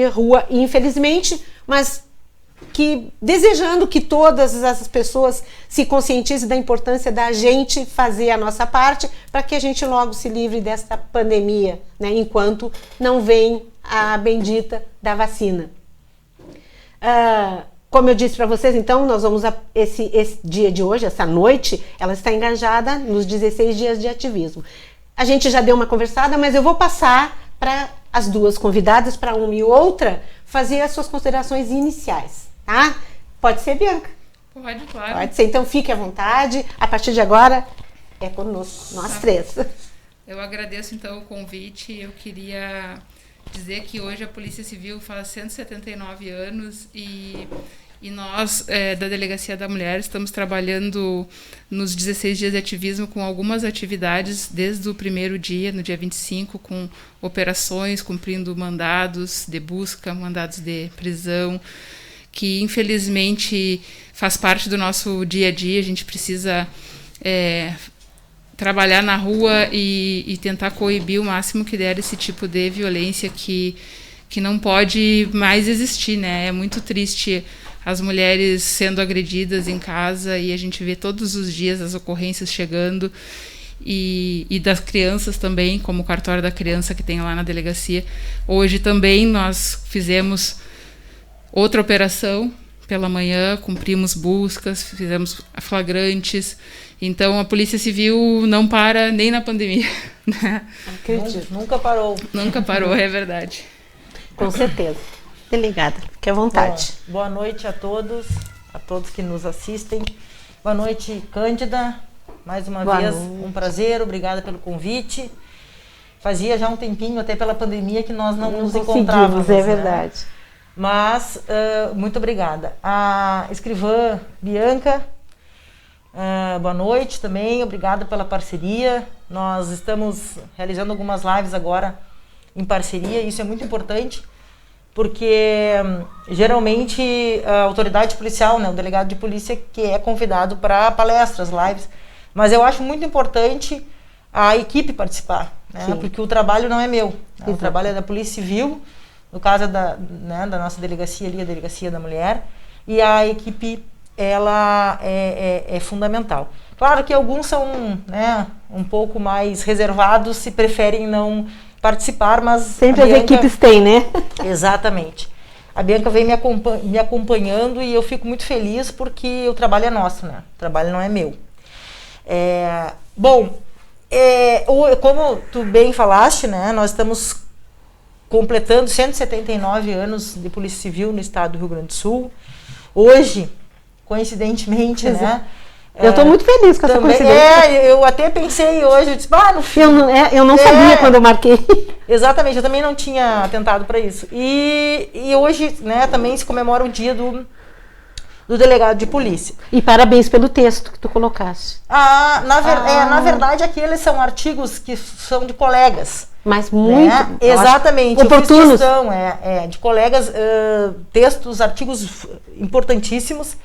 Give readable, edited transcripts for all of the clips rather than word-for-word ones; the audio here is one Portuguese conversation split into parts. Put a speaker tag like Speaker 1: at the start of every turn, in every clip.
Speaker 1: rua, infelizmente, mas desejando que todas essas pessoas se conscientizem da importância da gente fazer a nossa parte para que a gente logo se livre desta pandemia, né, enquanto não vem a bendita da vacina. Como eu disse para vocês, então, nós vamos esse dia de hoje, essa noite, ela está engajada nos 16 dias de ativismo. A gente já deu uma conversada, mas eu vou passar para as duas convidadas, para uma e outra, fazer as suas considerações iniciais, tá? Pode ser, Bianca?
Speaker 2: Pode, claro.
Speaker 1: Pode ser, então fique à vontade. A partir de agora, é conosco, nós três.
Speaker 2: Eu agradeço, então, o convite. Eu queria dizer que hoje a Polícia Civil faz 179 anos e nós, da Delegacia da Mulher, estamos trabalhando nos 16 dias de ativismo com algumas atividades desde o primeiro dia, no dia 25, com operações, cumprindo mandados de busca, mandados de prisão, que infelizmente faz parte do nosso dia a dia. A gente precisa trabalhar na rua e tentar coibir o máximo que der esse tipo de violência que não pode mais existir, né? É muito triste as mulheres sendo agredidas em casa e a gente vê todos os dias as ocorrências chegando e das crianças também, como o cartório da criança que tem lá na delegacia. Hoje também nós fizemos outra operação pela manhã, cumprimos buscas, fizemos flagrantes. Então a Polícia Civil não para nem na pandemia, né?
Speaker 1: Nunca parou.
Speaker 2: Nunca parou, é verdade.
Speaker 1: Com certeza. Delegada, fique à vontade.
Speaker 3: Boa noite a todos que nos assistem. Boa noite, Cândida. Mais uma vez, um prazer, obrigada pelo convite. Fazia já um tempinho, até pela pandemia, que nós não nos encontrávamos.
Speaker 1: É verdade.
Speaker 3: Né? Mas, muito obrigada. A escrivã Bianca, boa noite também, obrigada pela parceria. Nós estamos realizando algumas lives agora em parceria, isso é muito importante, porque geralmente a autoridade policial, né, o delegado de polícia, que é convidado para palestras, lives, mas eu acho muito importante a equipe participar, né, porque o trabalho não é meu, né, o trabalho é da Polícia Civil, no caso da nossa delegacia ali, a Delegacia da Mulher, e a equipe, ela é fundamental. Claro que alguns são, né, um pouco mais reservados e preferem não participar, mas
Speaker 1: sempre as equipes têm, né?
Speaker 3: Exatamente. A Bianca vem me acompanhando e eu fico muito feliz porque o trabalho é nosso, né? O trabalho não é meu. Como tu bem falaste, né? Nós estamos completando 179 anos de Polícia Civil no estado do Rio Grande do Sul. Hoje, coincidentemente, né?
Speaker 1: Eu estou muito feliz com essa coincidência.
Speaker 3: Eu até pensei hoje, eu disse, no fim,
Speaker 1: eu não sabia quando eu marquei.
Speaker 3: Exatamente, eu também não tinha atentado para isso. E hoje, né, também se comemora o dia do delegado de polícia.
Speaker 1: E parabéns pelo texto que tu colocaste.
Speaker 3: Na verdade, aqueles são artigos que são de colegas.
Speaker 1: Mas muito,
Speaker 3: né? Exatamente,
Speaker 1: oportunos.
Speaker 3: De colegas, textos, artigos importantíssimos,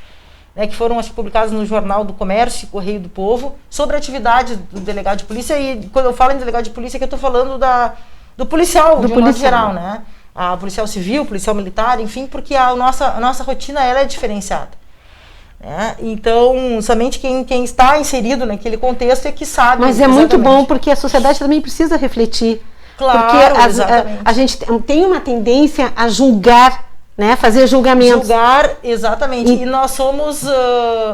Speaker 3: né, que foram, acho, publicados no Jornal do Comércio, Correio do Povo, sobre a atividade do delegado de polícia. E quando eu falo em delegado de polícia, é que eu estou falando do policial, de um modo geral, né? A policial civil, policial militar, enfim, porque a nossa rotina, ela é diferenciada. Né? Então, somente quem está inserido naquele contexto é que sabe.
Speaker 1: Mas é muito bom, porque a sociedade também precisa refletir.
Speaker 3: Claro,
Speaker 1: porque a gente tem uma tendência a julgar, né? Fazer julgamentos.
Speaker 3: Julgar, exatamente. E nós somos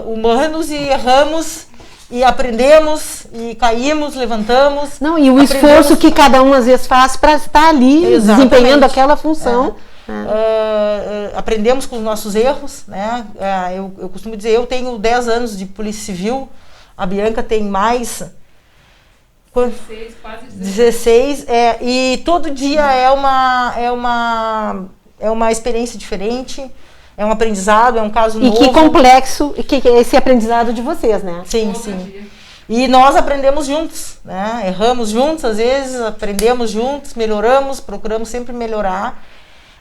Speaker 3: humanos e erramos, e aprendemos, e caímos, levantamos.
Speaker 1: Não, e o esforço que cada um às vezes faz para estar ali, desempenhando aquela função.
Speaker 3: Aprendemos com os nossos erros, né? Eu costumo dizer, eu tenho 10 anos de Polícia Civil, a Bianca tem mais...
Speaker 2: 16, quase 16.
Speaker 3: E todo dia é uma experiência diferente, é um aprendizado, é um caso novo.
Speaker 1: E que complexo que é esse aprendizado de vocês, né?
Speaker 3: Sim, sim. E nós aprendemos juntos, né? Erramos juntos, às vezes, aprendemos juntos, melhoramos, procuramos sempre melhorar,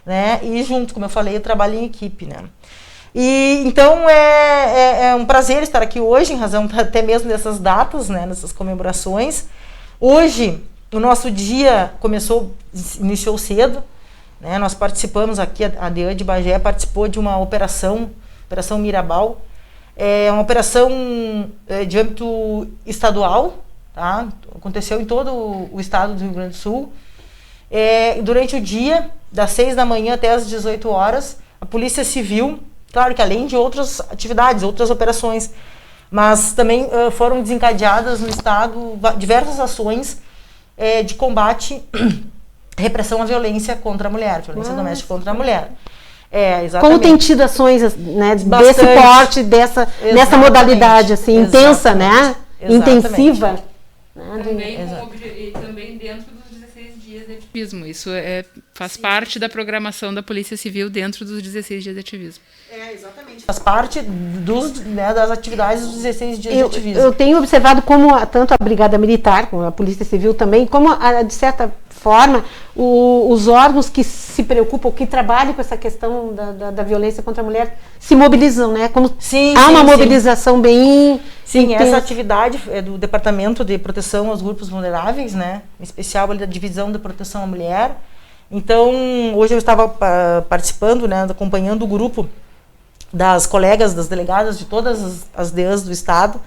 Speaker 3: né? E junto, como eu falei, eu trabalho em equipe, né? E então é um prazer estar aqui hoje, em razão até mesmo dessas datas, né? Nessas comemorações. Hoje, o nosso dia iniciou cedo. né? Nós participamos aqui, a DEAN de Bagé participou de uma Operação Mirabal. É uma operação de âmbito estadual, tá? Aconteceu em todo o estado do Rio Grande do Sul. Durante o dia, das 6 da manhã até as 18 horas, a Polícia Civil, claro que além de outras atividades, outras operações, mas também foram desencadeadas no estado diversas ações de combate, repressão à violência contra a mulher, violência doméstica contra a mulher. Exatamente.
Speaker 1: Como tem tido ações, né, desse porte, nessa modalidade assim, intensa, né? Intensiva.
Speaker 2: Também dentro dos 16 dias de ativismo. Isso faz parte da programação da Polícia Civil dentro dos 16 dias de ativismo.
Speaker 3: Exatamente. Faz parte das atividades dos 16 dias de ativismo.
Speaker 1: Eu tenho observado como tanto a Brigada Militar, como a Polícia Civil também, como de certa forma os órgãos que se preocupam, que trabalham com essa questão da violência contra a mulher se mobilizam, né? Como há uma mobilização bem...
Speaker 3: Sim, essa atividade é do Departamento de Proteção aos Grupos Vulneráveis, né? Em especial da Divisão de Proteção à Mulher. Então, hoje eu estava participando, né, acompanhando o grupo das colegas, das delegadas de todas as DEANs do estado,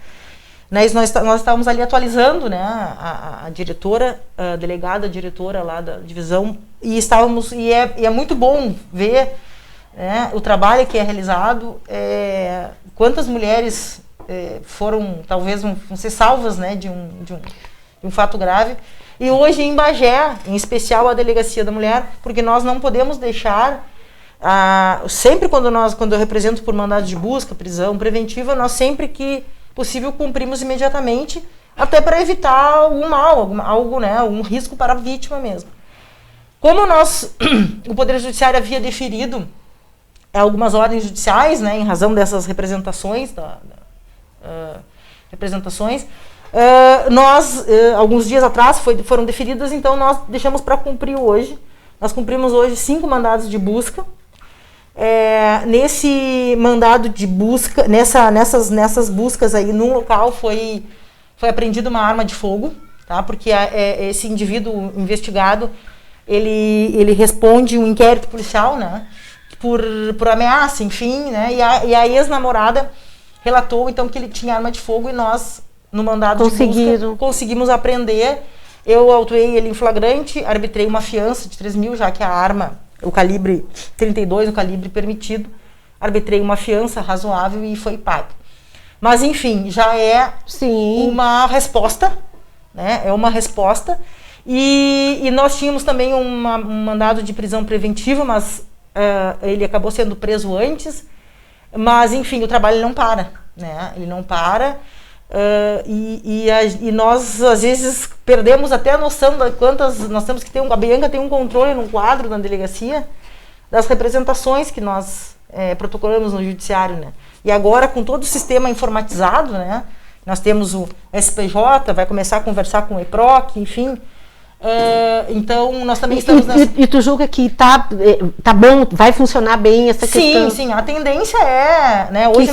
Speaker 3: né, e nós estávamos ali atualizando, né, a diretora, a delegada, diretora lá da divisão, e é muito bom ver, né, o trabalho que é realizado, quantas mulheres foram, talvez, vão ser salvas, né, de um fato grave. E hoje em Bagé, em especial a Delegacia da Mulher, porque nós não podemos deixar, sempre quando eu represento por mandado de busca, prisão preventiva, nós sempre que possível cumprimos imediatamente, até para evitar algum mal, algo, né, algum risco para a vítima mesmo. Como o Poder Judiciário havia deferido algumas ordens judiciais, né, em razão dessas representações, nós, alguns dias atrás, foram deferidas, então nós deixamos para cumprir hoje. Nós cumprimos hoje 5 mandados de busca. Nesse mandado de busca, nessas buscas aí, num local foi apreendida uma arma de fogo, tá? Porque esse indivíduo investigado, ele responde um inquérito policial, né? Por ameaça, enfim, né? E a ex-namorada relatou, então, que ele tinha arma de fogo e nós, no mandado de busca, conseguimos apreender. Eu autuei ele em flagrante, arbitrei uma fiança de 3 mil, já que a arma, o calibre 32, o calibre permitido, arbitrei uma fiança razoável e foi pago. Mas, enfim, já é uma resposta, né? É uma resposta. E nós tínhamos também um mandado de prisão preventiva, mas ele acabou sendo preso antes. Mas, enfim, o trabalho não para, né? Ele não para. E nós, às vezes, perdemos até a noção de quantas... Nós temos que ter a Bianca tem um controle num quadro na delegacia das representações que nós protocolamos no judiciário, né? E agora, com todo o sistema informatizado, né? Nós temos o SPJ, vai começar a conversar com o EPROC, enfim... então nós também estamos
Speaker 1: e tu julga que tá bom, vai funcionar bem essa questão?
Speaker 3: Sim, a tendência né, hoje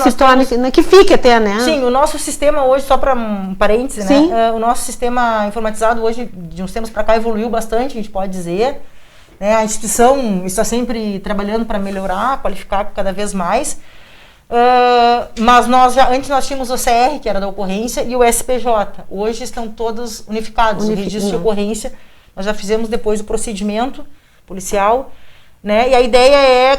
Speaker 1: que fique até, né?
Speaker 3: Sim, o nosso sistema hoje, só para um parêntese, né, o nosso sistema informatizado hoje, de uns tempos para cá, evoluiu bastante, a gente pode dizer, né, a instituição está sempre trabalhando para melhorar, qualificar cada vez mais. Mas antes nós tínhamos o CR, que era da ocorrência, e o SPJ. Hoje estão todos unificados. O registro de ocorrência, nós já fizemos depois o procedimento policial, né? E a ideia é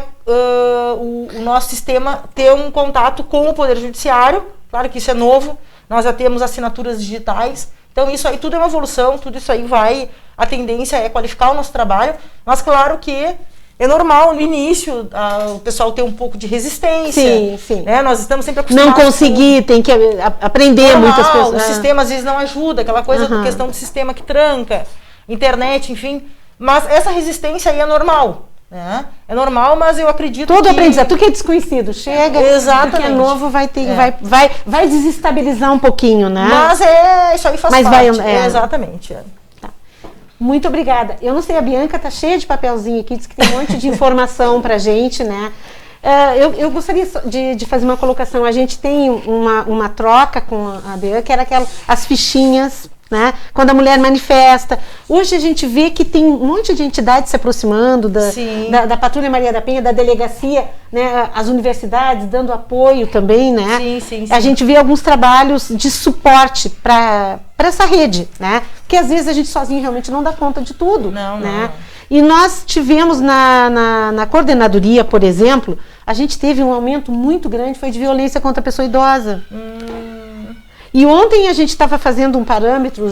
Speaker 3: o nosso sistema ter um contato com o Poder Judiciário. Claro que isso é novo, nós já temos assinaturas digitais. Então isso aí tudo é uma evolução, tudo isso aí a tendência é qualificar o nosso trabalho, mas claro que é normal no início o pessoal ter um pouco de resistência.
Speaker 1: Sim.
Speaker 3: Né? Nós estamos sempre acostumados.
Speaker 1: Não conseguir, tem que aprender muitas pessoas.
Speaker 3: O sistema às vezes não ajuda, aquela coisa da questão do sistema que tranca, internet, enfim. Mas essa resistência aí é normal. Né? É normal, mas eu acredito
Speaker 1: todo aprendizado, tudo que é desconhecido, chega,
Speaker 3: exatamente.
Speaker 1: Que é novo, vai desestabilizar um pouquinho, né?
Speaker 3: Mas isso aí faz parte. Exatamente.
Speaker 1: Muito obrigada. Eu não sei, a Bianca tá cheia de papelzinho aqui, diz que tem um monte de informação pra gente, né? Eu gostaria de fazer uma colocação. A gente tem uma troca com a Bianca, que era as fichinhas né? Quando a mulher manifesta. Hoje a gente vê que tem um monte de entidades se aproximando da Patrulha Maria da Penha, da delegacia, né? As universidades dando apoio também, né?
Speaker 3: Sim.
Speaker 1: A gente vê alguns trabalhos de suporte para essa rede, né? Porque às vezes a gente sozinho realmente não dá conta de tudo.
Speaker 3: Não.
Speaker 1: E nós tivemos na coordenadoria, por exemplo, a gente teve um aumento muito grande, foi de violência contra a pessoa idosa. E ontem a gente estava fazendo um parâmetro,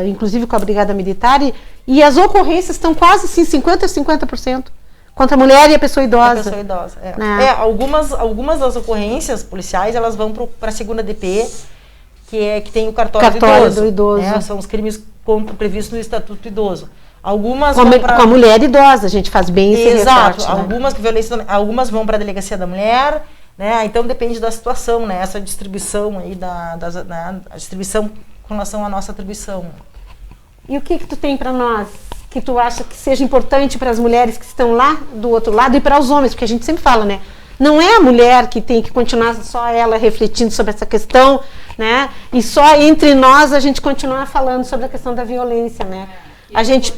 Speaker 1: inclusive com a Brigada Militar, e as ocorrências estão quase assim, 50% a 50%. Contra a mulher e a pessoa idosa.
Speaker 3: Algumas das ocorrências policiais, elas vão para a segunda DP, que tem o cartório do idoso. Né? São os crimes previstos no Estatuto do Idoso. Algumas
Speaker 1: com a mulher idosa, a gente faz bem esse recorte,
Speaker 3: né? Algumas vão para a Delegacia da Mulher, né? Então depende da situação, né? Essa distribuição aí a distribuição com relação à nossa atribuição.
Speaker 1: E o que tu tem para nós? Que tu acha que seja importante para as mulheres que estão lá do outro lado e para os homens, porque a gente sempre fala, né? Não é a mulher que tem que continuar só ela refletindo sobre essa questão, né? E só entre nós a gente continuar falando sobre a questão da violência, né? A gente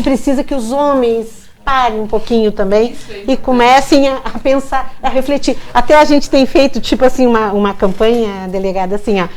Speaker 1: precisa que os homens parem um pouquinho também e comecem a pensar, a refletir. Até a gente tem feito, tipo assim, uma campanha, delegada, assim, ó.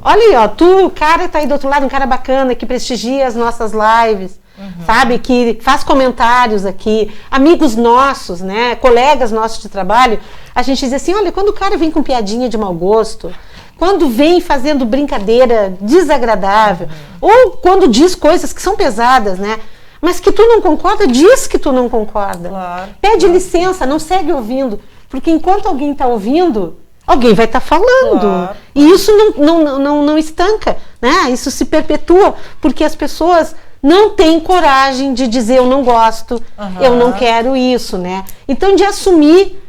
Speaker 1: Olha aí, ó, o cara tá aí do outro lado, um cara bacana, que prestigia as nossas lives, sabe? Que faz comentários aqui, amigos nossos, né? Colegas nossos de trabalho. A gente diz assim, olha, quando o cara vem com piadinha de mau gosto, quando vem fazendo brincadeira desagradável, ou quando diz coisas que são pesadas, né? Mas que tu não concorda, diz que tu não concorda.
Speaker 3: Claro.
Speaker 1: Pede licença, não segue ouvindo. Porque enquanto alguém está ouvindo, alguém vai estar falando.
Speaker 3: Claro.
Speaker 1: E isso não estanca, né? Isso se perpetua, porque as pessoas não têm coragem de dizer eu não gosto, eu não quero isso, né? Então, de assumir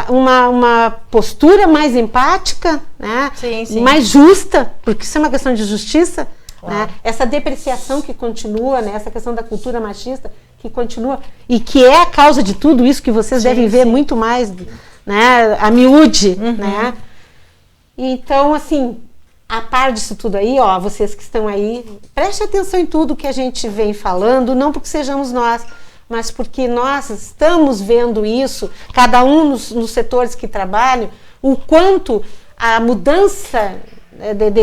Speaker 1: uma postura mais empática, né?
Speaker 3: Sim.
Speaker 1: Mais justa, porque isso é uma questão de justiça,
Speaker 3: claro.
Speaker 1: né? Essa depreciação que continua, né? Essa questão da cultura machista que continua e que é a causa de tudo isso que vocês devem ver muito mais, né? A miúde, né? Então, assim, a par disso tudo aí, ó, vocês que estão aí, preste atenção em tudo que a gente vem falando, não porque sejamos nós, mas porque nós estamos vendo isso, cada um nos setores que trabalham, o quanto a mudança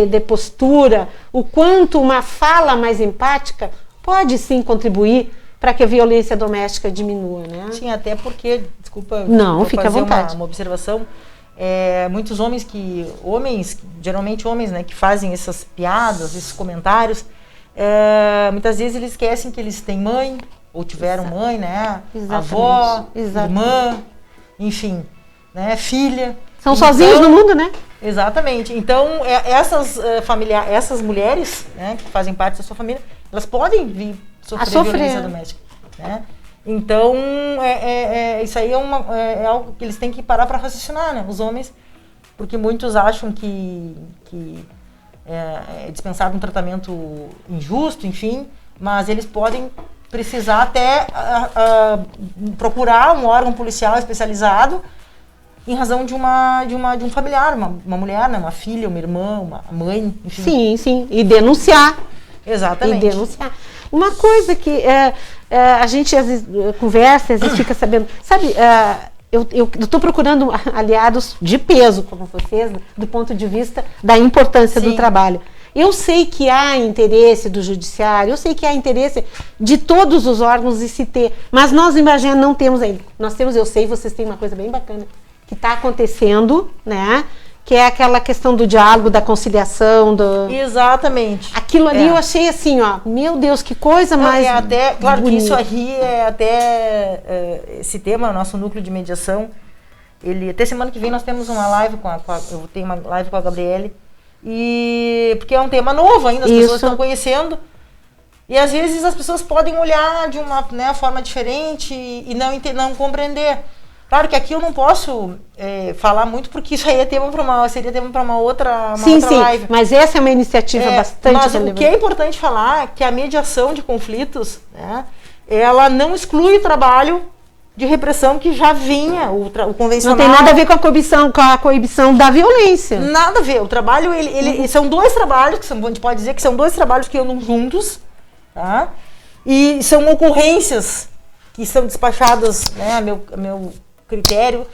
Speaker 1: de postura, o quanto uma fala mais empática pode sim contribuir para que a violência doméstica diminua, né?
Speaker 3: Sim, até porque, desculpa,
Speaker 1: não, fica à vontade.
Speaker 3: Uma observação, muitos geralmente homens, né, que fazem essas piadas, esses comentários, muitas vezes eles esquecem que eles têm mãe, ou tiveram mãe, né? Avó, irmã, enfim, né? Filha.
Speaker 1: São sozinhos no mundo, né?
Speaker 3: Exatamente. Então, essas mulheres, né, que fazem parte da sua família, elas podem vir sofrer violência doméstica, né? Então, isso aí é algo que eles têm que parar para raciocinar, né? Os homens, porque muitos acham que é dispensado um tratamento injusto, infim, mas eles podem precisar até procurar um órgão policial especializado em razão de um familiar, uma mulher, né? Uma filha, uma irmã, uma mãe, enfim.
Speaker 1: Sim, e denunciar.
Speaker 3: Exatamente.
Speaker 1: E denunciar. Uma coisa que a gente às vezes conversa, às vezes fica sabendo, sabe, eu estou procurando aliados de peso, como vocês, do ponto de vista da importância do trabalho. Eu sei que há interesse do judiciário, eu sei que há interesse de todos os órgãos de se ter, mas nós em Bagé não temos ainda. Nós temos, eu sei, vocês têm uma coisa bem bacana que está acontecendo, né? Que é aquela questão do diálogo, da conciliação,
Speaker 3: Exatamente.
Speaker 1: Aquilo ali eu achei assim, ó, meu Deus, que coisa mais
Speaker 3: claro
Speaker 1: bonita.
Speaker 3: Que isso aí é até esse tema, nosso núcleo de mediação, até semana que vem nós temos uma live eu tenho uma live com a Gabriele, porque é um tema novo ainda, as pessoas estão conhecendo, e às vezes as pessoas podem olhar de uma, né, forma diferente e não compreender. Claro que aqui eu não posso falar muito, porque isso aí seria tema para uma outra live.
Speaker 1: Mas essa é uma iniciativa bastante relevante.
Speaker 3: Mas o que é importante falar é que a mediação de conflitos, né, ela não exclui o trabalho de repressão que já vinha, o convencional...
Speaker 1: Não tem nada a ver com a coibição da violência.
Speaker 3: Nada a ver. O trabalho, são dois trabalhos, a gente pode dizer que são dois trabalhos que andam juntos, tá? E são ocorrências que são despachadas, né, a meu critério,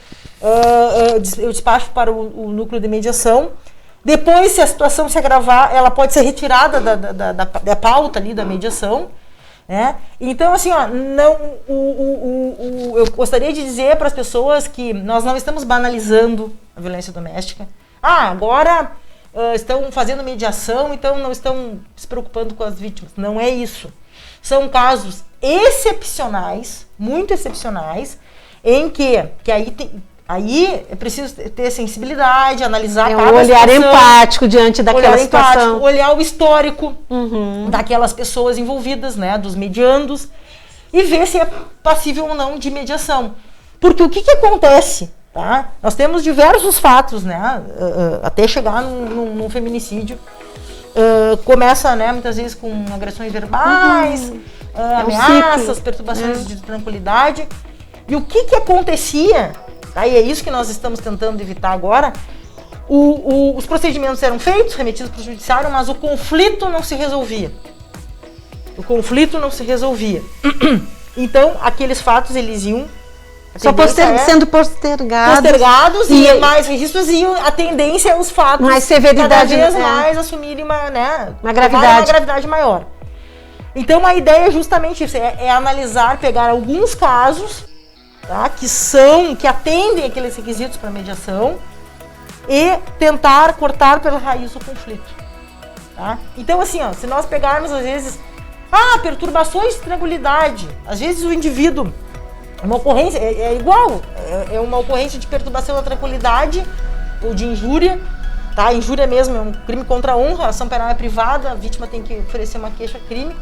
Speaker 3: eu despacho para o núcleo de mediação. Depois, se a situação se agravar, ela pode ser retirada da pauta ali da mediação. Né? Então, assim, ó, eu gostaria de dizer para as pessoas que nós não estamos banalizando a violência doméstica. Agora estão fazendo mediação, então não estão se preocupando com as vítimas. Não é isso. São casos excepcionais, muito excepcionais, em que aí é preciso ter sensibilidade, analisar cada
Speaker 1: olhar
Speaker 3: situação,
Speaker 1: empático diante daquela situação.
Speaker 3: Olhar o histórico daquelas pessoas envolvidas, né, dos mediandos, e ver se é passível ou não de mediação. Porque o que acontece? Tá? Nós temos diversos fatos, né, até chegar num feminicídio. Começa, né, muitas vezes com agressões verbais, ameaças, perturbações de tranquilidade. E o que acontecia? E é isso que nós estamos tentando evitar agora. Os procedimentos eram feitos, remetidos para o judiciário, mas o conflito não se resolvia. Então, aqueles fatos, eles iam...
Speaker 1: Só sendo postergados
Speaker 3: e mais registros, e a tendência é os fatos
Speaker 1: mais severidade,
Speaker 3: cada vez mais assumirem uma
Speaker 1: gravidade
Speaker 3: maior. Então, a ideia é justamente isso, é analisar, pegar alguns casos, tá, que atendem aqueles requisitos para mediação e tentar cortar pela raiz o conflito. Tá? Então, assim, ó, se nós pegarmos, às vezes, perturbações de tranquilidade, às vezes o indivíduo, uma ocorrência, é igual, é uma ocorrência de perturbação da tranquilidade ou de injúria, tá? Injúria mesmo é um crime contra a honra, a ação penal é privada, a vítima tem que oferecer uma queixa-crime.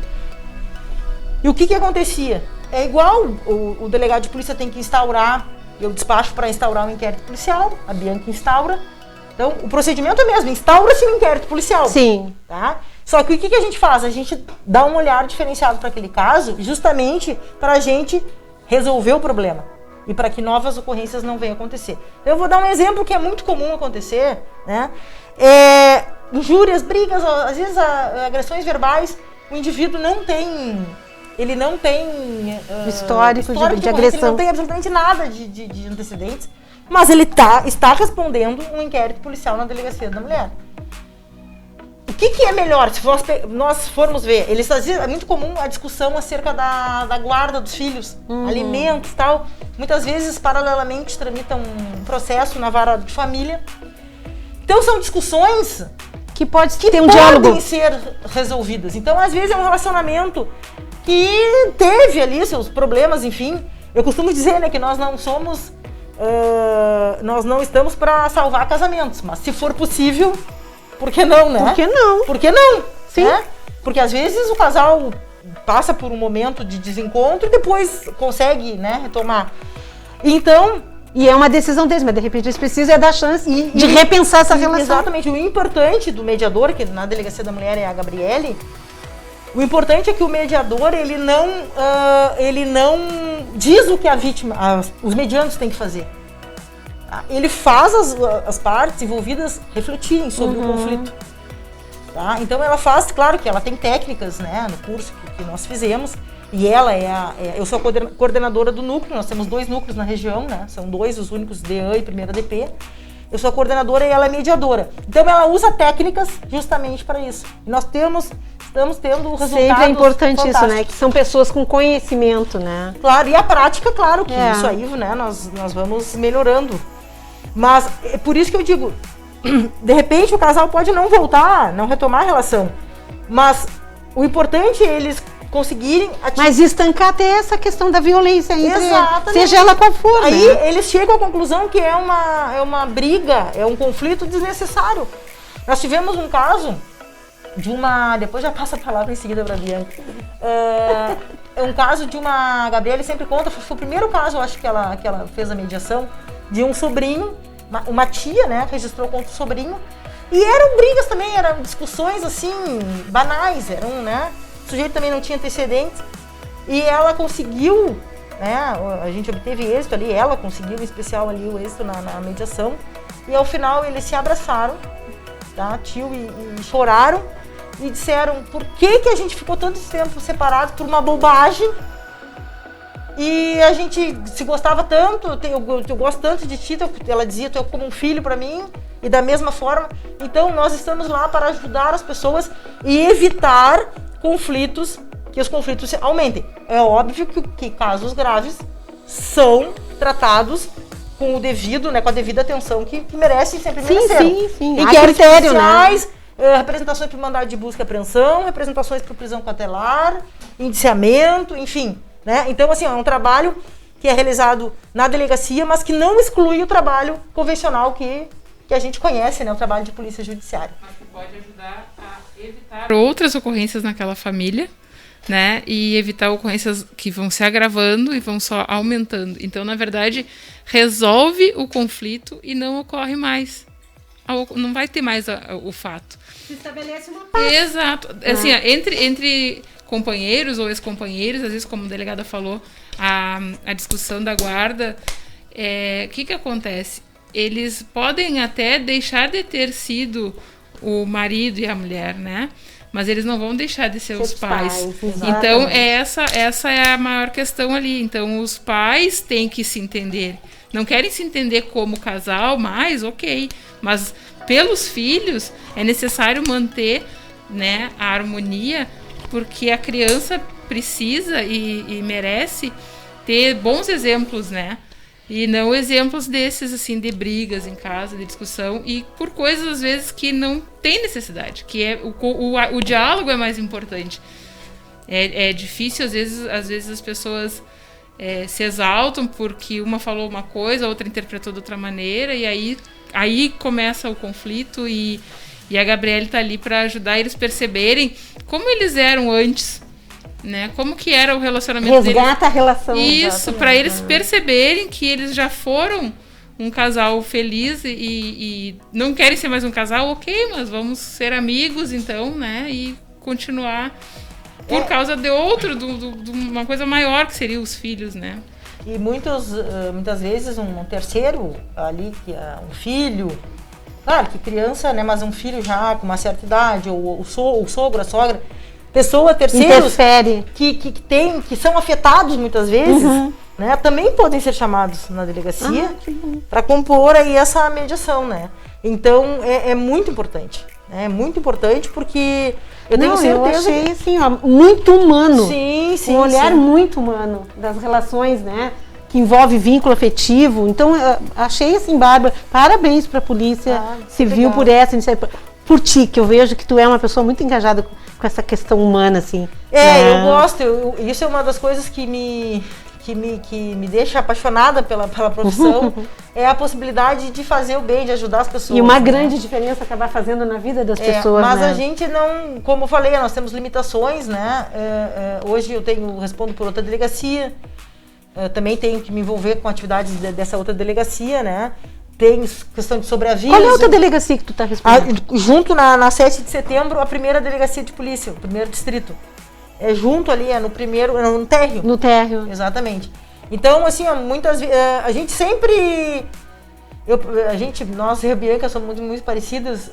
Speaker 3: E o que acontecia? É igual, o delegado de polícia tem que instaurar, eu despacho para instaurar um inquérito policial, a Bianca instaura. Então, o procedimento é mesmo, instaura-se um inquérito policial.
Speaker 1: Sim.
Speaker 3: Tá? Só que o que a gente faz? A gente dá um olhar diferenciado para aquele caso, justamente para a gente resolver o problema e para que novas ocorrências não venham acontecer. Eu vou dar um exemplo que é muito comum acontecer, né? Injúrias, brigas, às vezes agressões verbais, o indivíduo não tem
Speaker 1: histórico de agressão.
Speaker 3: Ele não tem absolutamente nada de antecedentes, mas ele está respondendo um inquérito policial na delegacia da mulher. O que é melhor, se nós formos ver, é muito comum a discussão acerca da guarda dos filhos, alimentos e tal. Muitas vezes, paralelamente, tramitam um processo na vara de família. Então, são discussões
Speaker 1: que podem
Speaker 3: ser resolvidas. Então, às vezes, é um relacionamento que teve ali seus problemas, enfim. Eu costumo dizer, né, que nós não estamos para salvar casamentos, mas se for possível... Por que não, né? Por que não?
Speaker 1: Sim.
Speaker 3: Né? Porque às vezes o casal passa por um momento de desencontro e depois consegue, né, retomar. Então...
Speaker 1: E é uma decisão deles, mas de repente eles precisam dar chance de repensar essa relação.
Speaker 3: Exatamente. O importante do mediador, que na Delegacia da Mulher é a Gabriele, o importante é que o mediador, ele não diz o que a vítima, os medianos têm que fazer. Ele faz as partes envolvidas refletirem sobre o conflito. Tá? Então ela faz, claro que ela tem técnicas, né, no curso que nós fizemos, e ela eu sou a coordenadora do núcleo, nós temos 2 núcleos na região, né, são 2 os únicos, DA e primeira DP. Eu sou a coordenadora e ela é mediadora. Então ela usa técnicas justamente para isso. E nós estamos tendo resultados.
Speaker 1: Sempre é importante isso, né? Que são pessoas com conhecimento, né?
Speaker 3: Claro, e a prática, claro, que isso aí, né, nós vamos melhorando. Mas é por isso que eu digo, de repente o casal pode não voltar, não retomar a relação. Mas o importante é eles conseguirem...
Speaker 1: Mas estancar até essa questão da violência entre eles, seja ela qual for,
Speaker 3: aí,
Speaker 1: né?
Speaker 3: Eles chegam à conclusão que é uma briga, é um conflito desnecessário. Nós tivemos um caso de uma... Depois já passa a palavra em seguida para a Bianca. É um caso de uma... A Gabriele sempre conta, foi o primeiro caso, eu acho, que ela fez a mediação, de um sobrinho, uma tia, né, registrou contra o sobrinho, e eram brigas também, eram discussões, assim, banais, né, o sujeito também não tinha antecedentes, e ela conseguiu né? A gente obteve êxito ali, ela conseguiu em especial ali o êxito na mediação. E ao final eles se abraçaram, tá? Tio e choraram e disseram por que a gente ficou tanto tempo separado por uma bobagem. E a gente se gostava tanto, eu gosto tanto de ti, ela dizia, tu é como um filho para mim, e da mesma forma. Então nós estamos lá para ajudar as pessoas e evitar conflitos, que os conflitos aumentem. É óbvio que casos graves são tratados com o devido, né, com a devida atenção que merecem, sempre mereceram.
Speaker 1: Sim.
Speaker 3: Inquéritos policiais, representações por mandado de busca e apreensão, representações por prisão cautelar, indiciamento, enfim. Né? Então, assim, é um trabalho que é realizado na delegacia, mas que não exclui o trabalho convencional que a gente conhece, né? O trabalho de polícia judiciária.
Speaker 2: Mas que pode ajudar a evitar outras ocorrências naquela família, né? E evitar ocorrências que vão se agravando e vão só aumentando. Então, na verdade, resolve o conflito e não ocorre mais. Não vai ter mais o fato.
Speaker 1: Se estabelece uma paz.
Speaker 2: Exato. Assim, entre companheiros ou ex-companheiros, às vezes, como a delegada falou, a discussão da guarda, o que acontece? Eles podem até deixar de ter sido o marido e a mulher, né? Mas eles não vão deixar de ser os pais. Então, essa é a maior questão ali. Então, os pais têm que se entender. Não querem se entender como casal, mas ok. Mas pelos filhos é necessário manter, né, a harmonia, porque a criança precisa e merece ter bons exemplos, né? E não exemplos desses, assim, de brigas em casa, de discussão, e por coisas, às vezes, que não tem necessidade, que é o diálogo é mais importante. É difícil, às vezes as pessoas se exaltam porque uma falou uma coisa, a outra interpretou de outra maneira, e aí começa o conflito, e a Gabriele está ali para ajudar eles perceberem como eles eram antes, né? Como que era o relacionamento deles.
Speaker 1: Resgata a relação.
Speaker 2: Isso, para eles perceberem que eles já foram um casal feliz e não querem ser mais um casal, ok, mas vamos ser amigos então, né? E continuar por causa de de uma coisa maior que seria os filhos, né?
Speaker 3: E muitas vezes um terceiro ali, que é um filho, claro que criança, né, mas um filho já com uma certa idade, ou o sogro, a sogra, terceiros que são afetados muitas vezes, né, também podem ser chamados na delegacia para compor aí essa mediação, né? Então é muito importante, né? É muito importante porque eu tenho certeza.
Speaker 1: Eu achei assim, ó, muito humano.
Speaker 3: Sim.
Speaker 1: Um olhar muito humano das relações, né? Que envolve vínculo afetivo. Então, eu achei assim, Bárbara, parabéns para a Polícia Civil por essa iniciativa. Por ti, que eu vejo que tu é uma pessoa muito engajada com essa questão humana, assim.
Speaker 3: Eu gosto. Isso é uma das coisas que me deixa apaixonada pela profissão, é a possibilidade de fazer o bem, de ajudar as pessoas.
Speaker 1: E uma grande diferença acabar fazendo na vida das pessoas,
Speaker 3: mas
Speaker 1: né?
Speaker 3: a gente não, como eu falei, nós temos limitações, né? Hoje eu respondo por outra delegacia, também tenho que me envolver com atividades dessa outra delegacia, né? Tem questão de sobreaviso.
Speaker 1: Qual é a outra delegacia que tu está respondendo?
Speaker 3: Junto na 7 de setembro, a primeira delegacia de polícia, o primeiro distrito. É junto ali, no térreo.
Speaker 1: No térreo.
Speaker 3: Exatamente. Então, assim, muitas vezes, a gente sempre... Nós e a Bianca somos muito parecidas,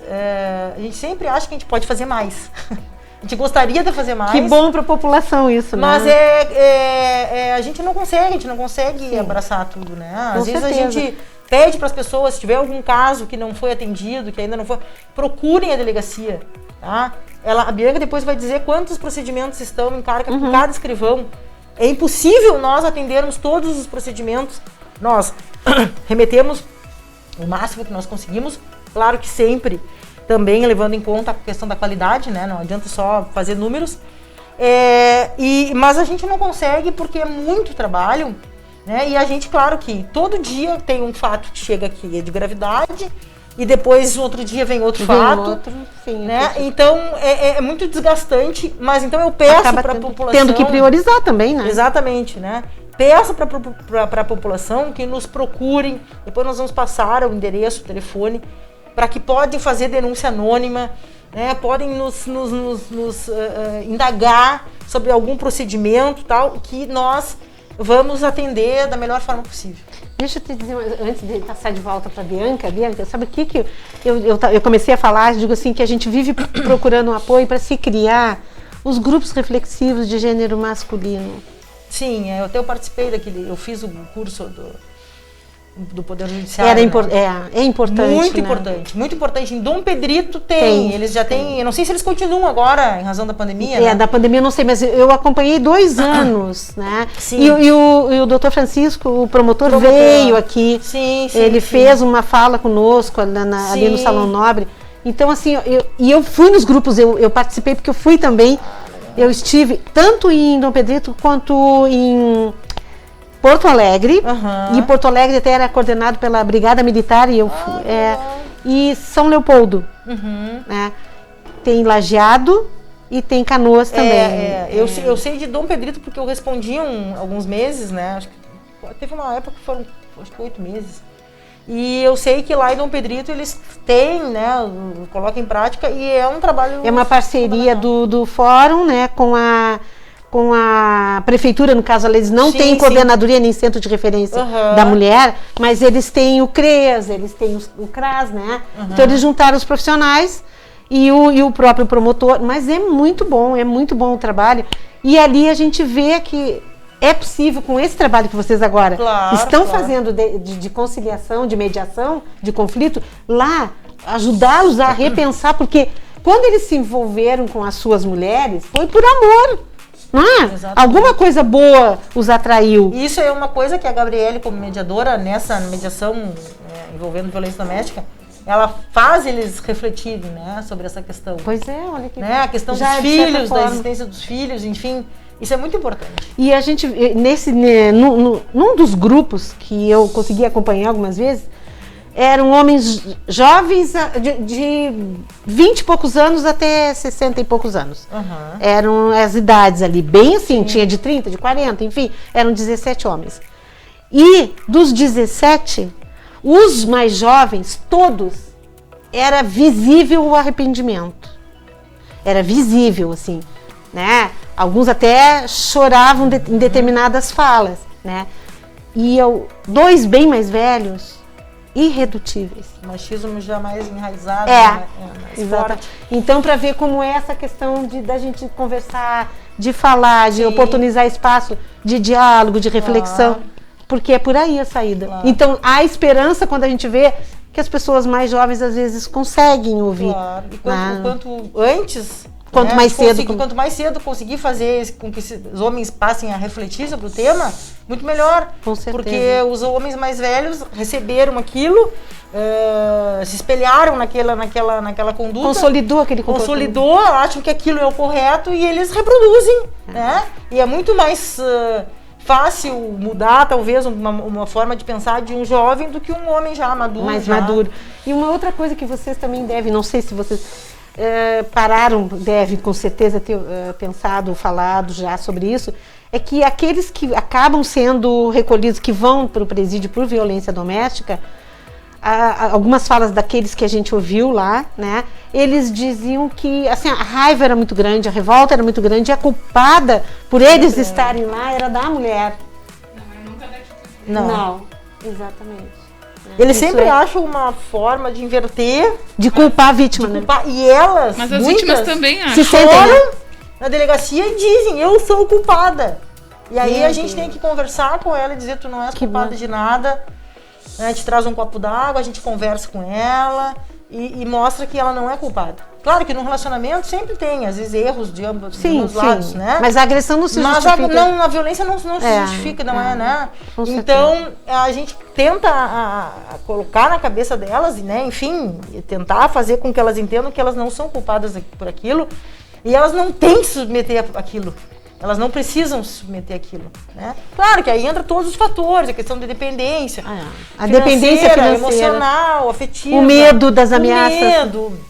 Speaker 3: a gente sempre acha que a gente pode fazer mais. A gente gostaria de fazer mais.
Speaker 1: Que bom para a população isso, né?
Speaker 3: Mas a gente não consegue abraçar tudo, né? Às vezes a gente pede para as pessoas, se tiver algum caso que não foi atendido, que ainda não foi, procurem a delegacia, tá? A Bianca depois vai dizer quantos procedimentos estão em carga por cada escrivão. É impossível nós atendermos todos os procedimentos. Nós remetemos o máximo que nós conseguimos, claro que sempre também levando em conta a questão da qualidade, né? Não adianta só fazer números. Mas a gente não consegue porque é muito trabalho, né? E a gente, claro que todo dia tem um fato que chega aqui de gravidade e depois outro dia vem outro fato, né? Então é muito desgastante, mas então eu peço para a população...
Speaker 1: Tendo que priorizar também, né?
Speaker 3: Exatamente, né? Peço para a população que nos procurem, depois nós vamos passar o endereço, o telefone, para que podem fazer denúncia anônima, né? Podem nos indagar sobre algum procedimento tal, que nós vamos atender da melhor forma possível.
Speaker 1: Deixa eu te dizer, antes de passar de volta para Bianca, sabe o que eu comecei a falar? Eu digo assim, que a gente vive procurando um apoio para se criar os grupos reflexivos de gênero masculino.
Speaker 3: Sim, eu participei daquele, eu fiz o curso do Poder Judiciário.
Speaker 1: É importante.
Speaker 3: Muito
Speaker 1: né?
Speaker 3: importante, muito importante. Em Dom Pedrito tem. Eles já têm, eu não sei se eles continuam agora, em razão da pandemia. Né?
Speaker 1: Da pandemia eu não sei, mas eu acompanhei 2 anos, né?
Speaker 3: Sim.
Speaker 1: E o doutor Francisco, o promotor veio aqui.
Speaker 3: Sim,
Speaker 1: ele fez uma fala conosco ali no Salão Nobre. Então, assim, eu fui nos grupos, eu participei porque eu fui também. Eu estive tanto em Dom Pedrito quanto em Porto Alegre. E Porto Alegre até era coordenado pela Brigada Militar e eu fui, e São Leopoldo. Né? Tem Lajeado e tem Canoas também.
Speaker 3: Eu sei de Dom Pedrito porque eu respondi alguns meses, né? Acho que teve uma época que foram, acho que 8 meses. E eu sei que lá em Dom Pedrito eles têm, né, colocam em prática e é um trabalho...
Speaker 1: É uma parceria do fórum, né, com a prefeitura, no caso, eles não têm coordenadoria nem centro de referência da mulher, mas eles têm o CREAS, eles têm o CRAS, né? Então eles juntaram os profissionais e o próprio promotor, mas é muito bom o trabalho. E ali a gente vê que é possível, com esse trabalho que vocês agora estão fazendo de conciliação, de mediação, de conflito, lá, ajudá-los a repensar, porque quando eles se envolveram com as suas mulheres, foi por amor. Não é? Alguma coisa boa os atraiu.
Speaker 3: Isso é uma coisa que a Gabriele, como mediadora, nessa mediação envolvendo violência doméstica, ela faz eles refletirem, né, sobre essa questão.
Speaker 1: Pois é, olha que...
Speaker 3: Né, a questão dos filhos, da existência dos filhos, enfim... Isso é muito importante.
Speaker 1: E a gente, num dos grupos que eu consegui acompanhar algumas vezes, eram homens jovens de 20 e poucos anos até 60 e poucos anos. Eram as idades ali, bem assim, tinha de 30, de 40, enfim, eram 17 homens. E dos 17, os mais jovens, todos, era visível o arrependimento. Era visível, assim, né? Alguns até choravam em determinadas falas, né? E 2 bem mais velhos, irredutíveis.
Speaker 3: O machismo já mais enraizado,
Speaker 1: mais forte. Então, para ver como é essa questão da gente conversar, de falar, de oportunizar espaço de diálogo, de reflexão, porque é por aí a saída. Então, há esperança quando a gente vê que as pessoas mais jovens às vezes conseguem ouvir.
Speaker 3: E quanto antes...
Speaker 1: Quanto
Speaker 3: mais cedo conseguir fazer com que os homens passem a refletir sobre o tema, muito melhor.
Speaker 1: Com certeza.
Speaker 3: Porque os homens mais velhos receberam aquilo, se espelharam naquela conduta.
Speaker 1: Consolidou aquele comportamento.
Speaker 3: Consolidou, acham que aquilo é o correto e eles reproduzem. Né? E é muito mais fácil mudar, talvez, uma forma de pensar de um jovem do que um homem já maduro.
Speaker 1: Mais maduro. E uma outra coisa que vocês também devem, não sei se vocês... deve com certeza ter pensado, falado já sobre isso, é que aqueles que acabam sendo recolhidos, que vão para o presídio por violência doméstica, algumas falas daqueles que a gente ouviu lá, né, eles diziam que assim, a raiva era muito grande, a revolta era muito grande, e a culpada por eles estarem lá era da mulher. Não, exatamente.
Speaker 3: Eles sempre acham uma forma de inverter,
Speaker 1: de culpar a vítima,
Speaker 3: e elas,
Speaker 2: mas as vítimas também acham.
Speaker 3: Se foram na delegacia e dizem, eu sou culpada. E aí a gente tem que conversar com ela e dizer, tu não és culpada de nada, a gente traz um copo d'água, a gente conversa com ela e mostra que ela não é culpada. Claro que no relacionamento sempre tem, às vezes, erros de ambos os lados, né?
Speaker 1: Mas a agressão não se justifica.
Speaker 3: Mas a violência não se justifica, não é, né? Então, a gente tenta colocar na cabeça delas, né? Enfim, tentar fazer com que elas entendam que elas não são culpadas por aquilo e elas não têm que submeter aquilo. Elas não precisam se submeter àquilo, né? Claro que aí entra todos os fatores, a questão da dependência.
Speaker 1: A dependência financeira,
Speaker 3: emocional, afetiva.
Speaker 1: O medo das ameaças.
Speaker 3: O medo,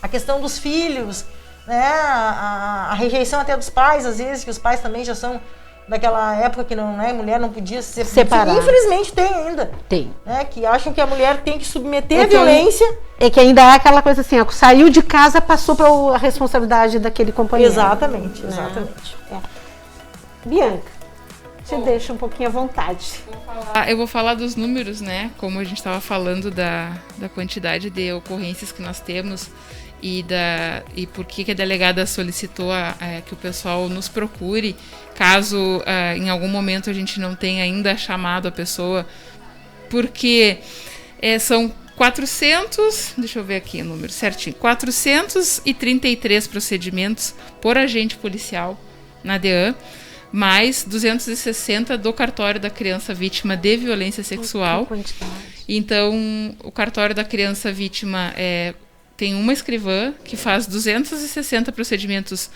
Speaker 3: a questão dos filhos, né? A rejeição até dos pais, às vezes, que os pais também já são daquela época que não, né, a mulher não podia se
Speaker 1: separar.
Speaker 3: Infelizmente tem ainda.
Speaker 1: Tem.
Speaker 3: Né, que acham que a mulher tem que submeter a violência.
Speaker 1: É que ainda há aquela coisa assim, ó, saiu de casa, passou para a responsabilidade daquele companheiro.
Speaker 3: Exatamente.
Speaker 1: Bianca, te deixa um pouquinho à vontade.
Speaker 2: Eu vou falar dos números, né? Como a gente estava falando da quantidade de ocorrências que nós temos e por que a delegada solicitou que o pessoal nos procure, caso em algum momento a gente não tenha ainda chamado a pessoa, porque são 433 procedimentos por agente policial na DEAN, mais 260 do cartório da criança vítima de violência sexual. Então, o cartório da criança vítima tem uma escrivã que faz 260 procedimentos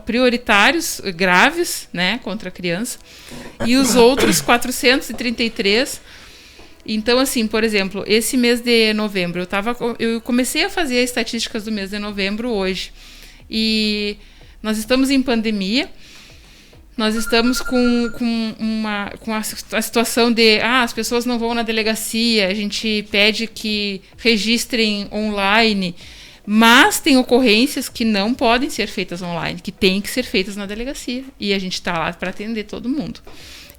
Speaker 2: prioritários, graves, né, contra a criança, e os outros 433. Então, assim, por exemplo, esse mês de novembro, eu comecei a fazer as estatísticas do mês de novembro hoje, e nós estamos em pandemia. Nós estamos com a situação de as pessoas não vão na delegacia, a gente pede que registrem online, mas tem ocorrências que não podem ser feitas online, que têm que ser feitas na delegacia, e a gente está lá para atender todo mundo.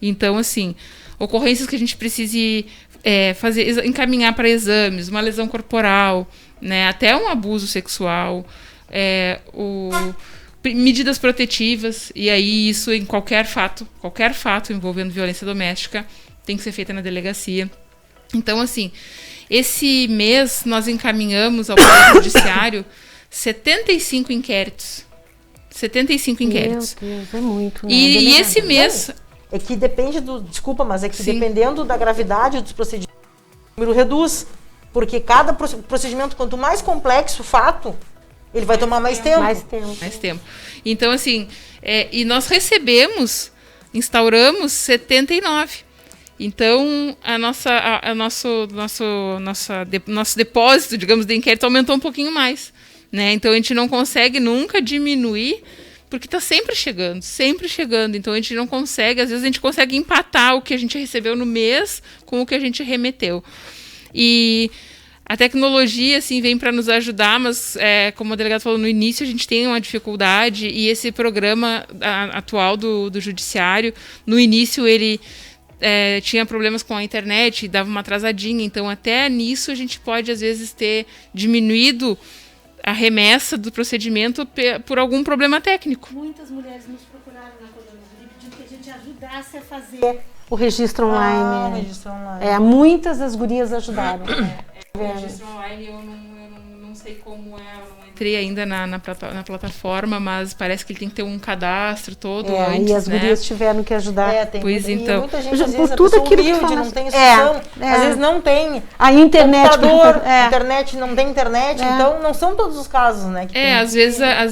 Speaker 2: Então, assim, ocorrências que a gente precise encaminhar para exames, uma lesão corporal, né, até um abuso sexual, medidas protetivas, e aí isso em qualquer fato envolvendo violência doméstica tem que ser feita na delegacia. Então, assim, esse mês nós encaminhamos ao Poder Judiciário 75 inquéritos. 75 inquéritos.
Speaker 1: Meu Deus, é muito, né?
Speaker 2: E esse mês...
Speaker 3: É que depende desculpa, mas é que dependendo da gravidade dos procedimentos, o número reduz, porque cada procedimento, quanto mais complexo o fato, ele vai tomar mais tempo.
Speaker 1: Mais tempo.
Speaker 2: Então, assim, e nós instauramos 79. Então, nosso depósito, digamos, de inquérito aumentou um pouquinho mais, né? Então, a gente não consegue nunca diminuir, porque está sempre chegando. Então, a gente não consegue, às vezes a gente consegue empatar o que a gente recebeu no mês com o que a gente remeteu. E a tecnologia, assim, vem para nos ajudar, mas, como o delegado falou no início, a gente tem uma dificuldade, e esse programa atual do Judiciário, no início ele tinha problemas com a internet, dava uma atrasadinha, então até nisso a gente pode, às vezes, ter diminuído a remessa do procedimento por algum problema técnico.
Speaker 1: Muitas mulheres nos procuraram na Colônia pedindo que a gente ajudasse a fazer o registro online.
Speaker 3: O registro online.
Speaker 1: Muitas das gurias ajudaram.
Speaker 2: O registro online eu não sei como eu não entrei ainda na plataforma, mas parece que ele tem que ter um cadastro todo antes,
Speaker 1: e as gurias tiveram que ajudar.
Speaker 2: Pois então.
Speaker 3: Muita gente, às vezes,
Speaker 1: por tudo aquilo que
Speaker 3: humilde, não tem instrução, às vezes não tem
Speaker 1: a internet,
Speaker 3: computador, internet, não tem internet, então não são todos os casos, né?
Speaker 2: Às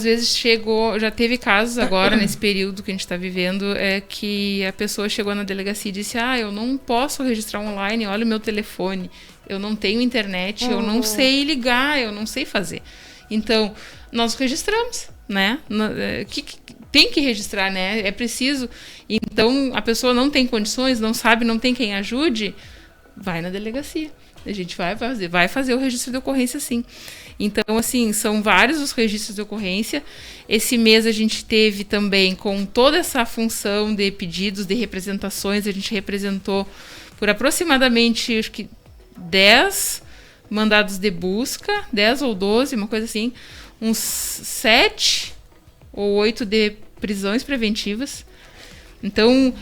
Speaker 2: vezes chegou, já teve casos agora, nesse período que a gente está vivendo, que a pessoa chegou na delegacia e disse, eu não posso registrar online, olha o meu telefone, eu não tenho internet, eu não sei ligar, eu não sei fazer. Então, nós registramos, né? Tem que registrar, né? É preciso. Então, a pessoa não tem condições, não sabe, não tem quem ajude, vai na delegacia. A gente vai fazer o registro de ocorrência, sim. Então, assim, são vários os registros de ocorrência. Esse mês a gente teve também, com toda essa função de pedidos, de representações, a gente representou por aproximadamente, acho que 10 mandados de busca, 10 ou 12, uma coisa assim, uns 7 ou 8 de prisões preventivas. Então,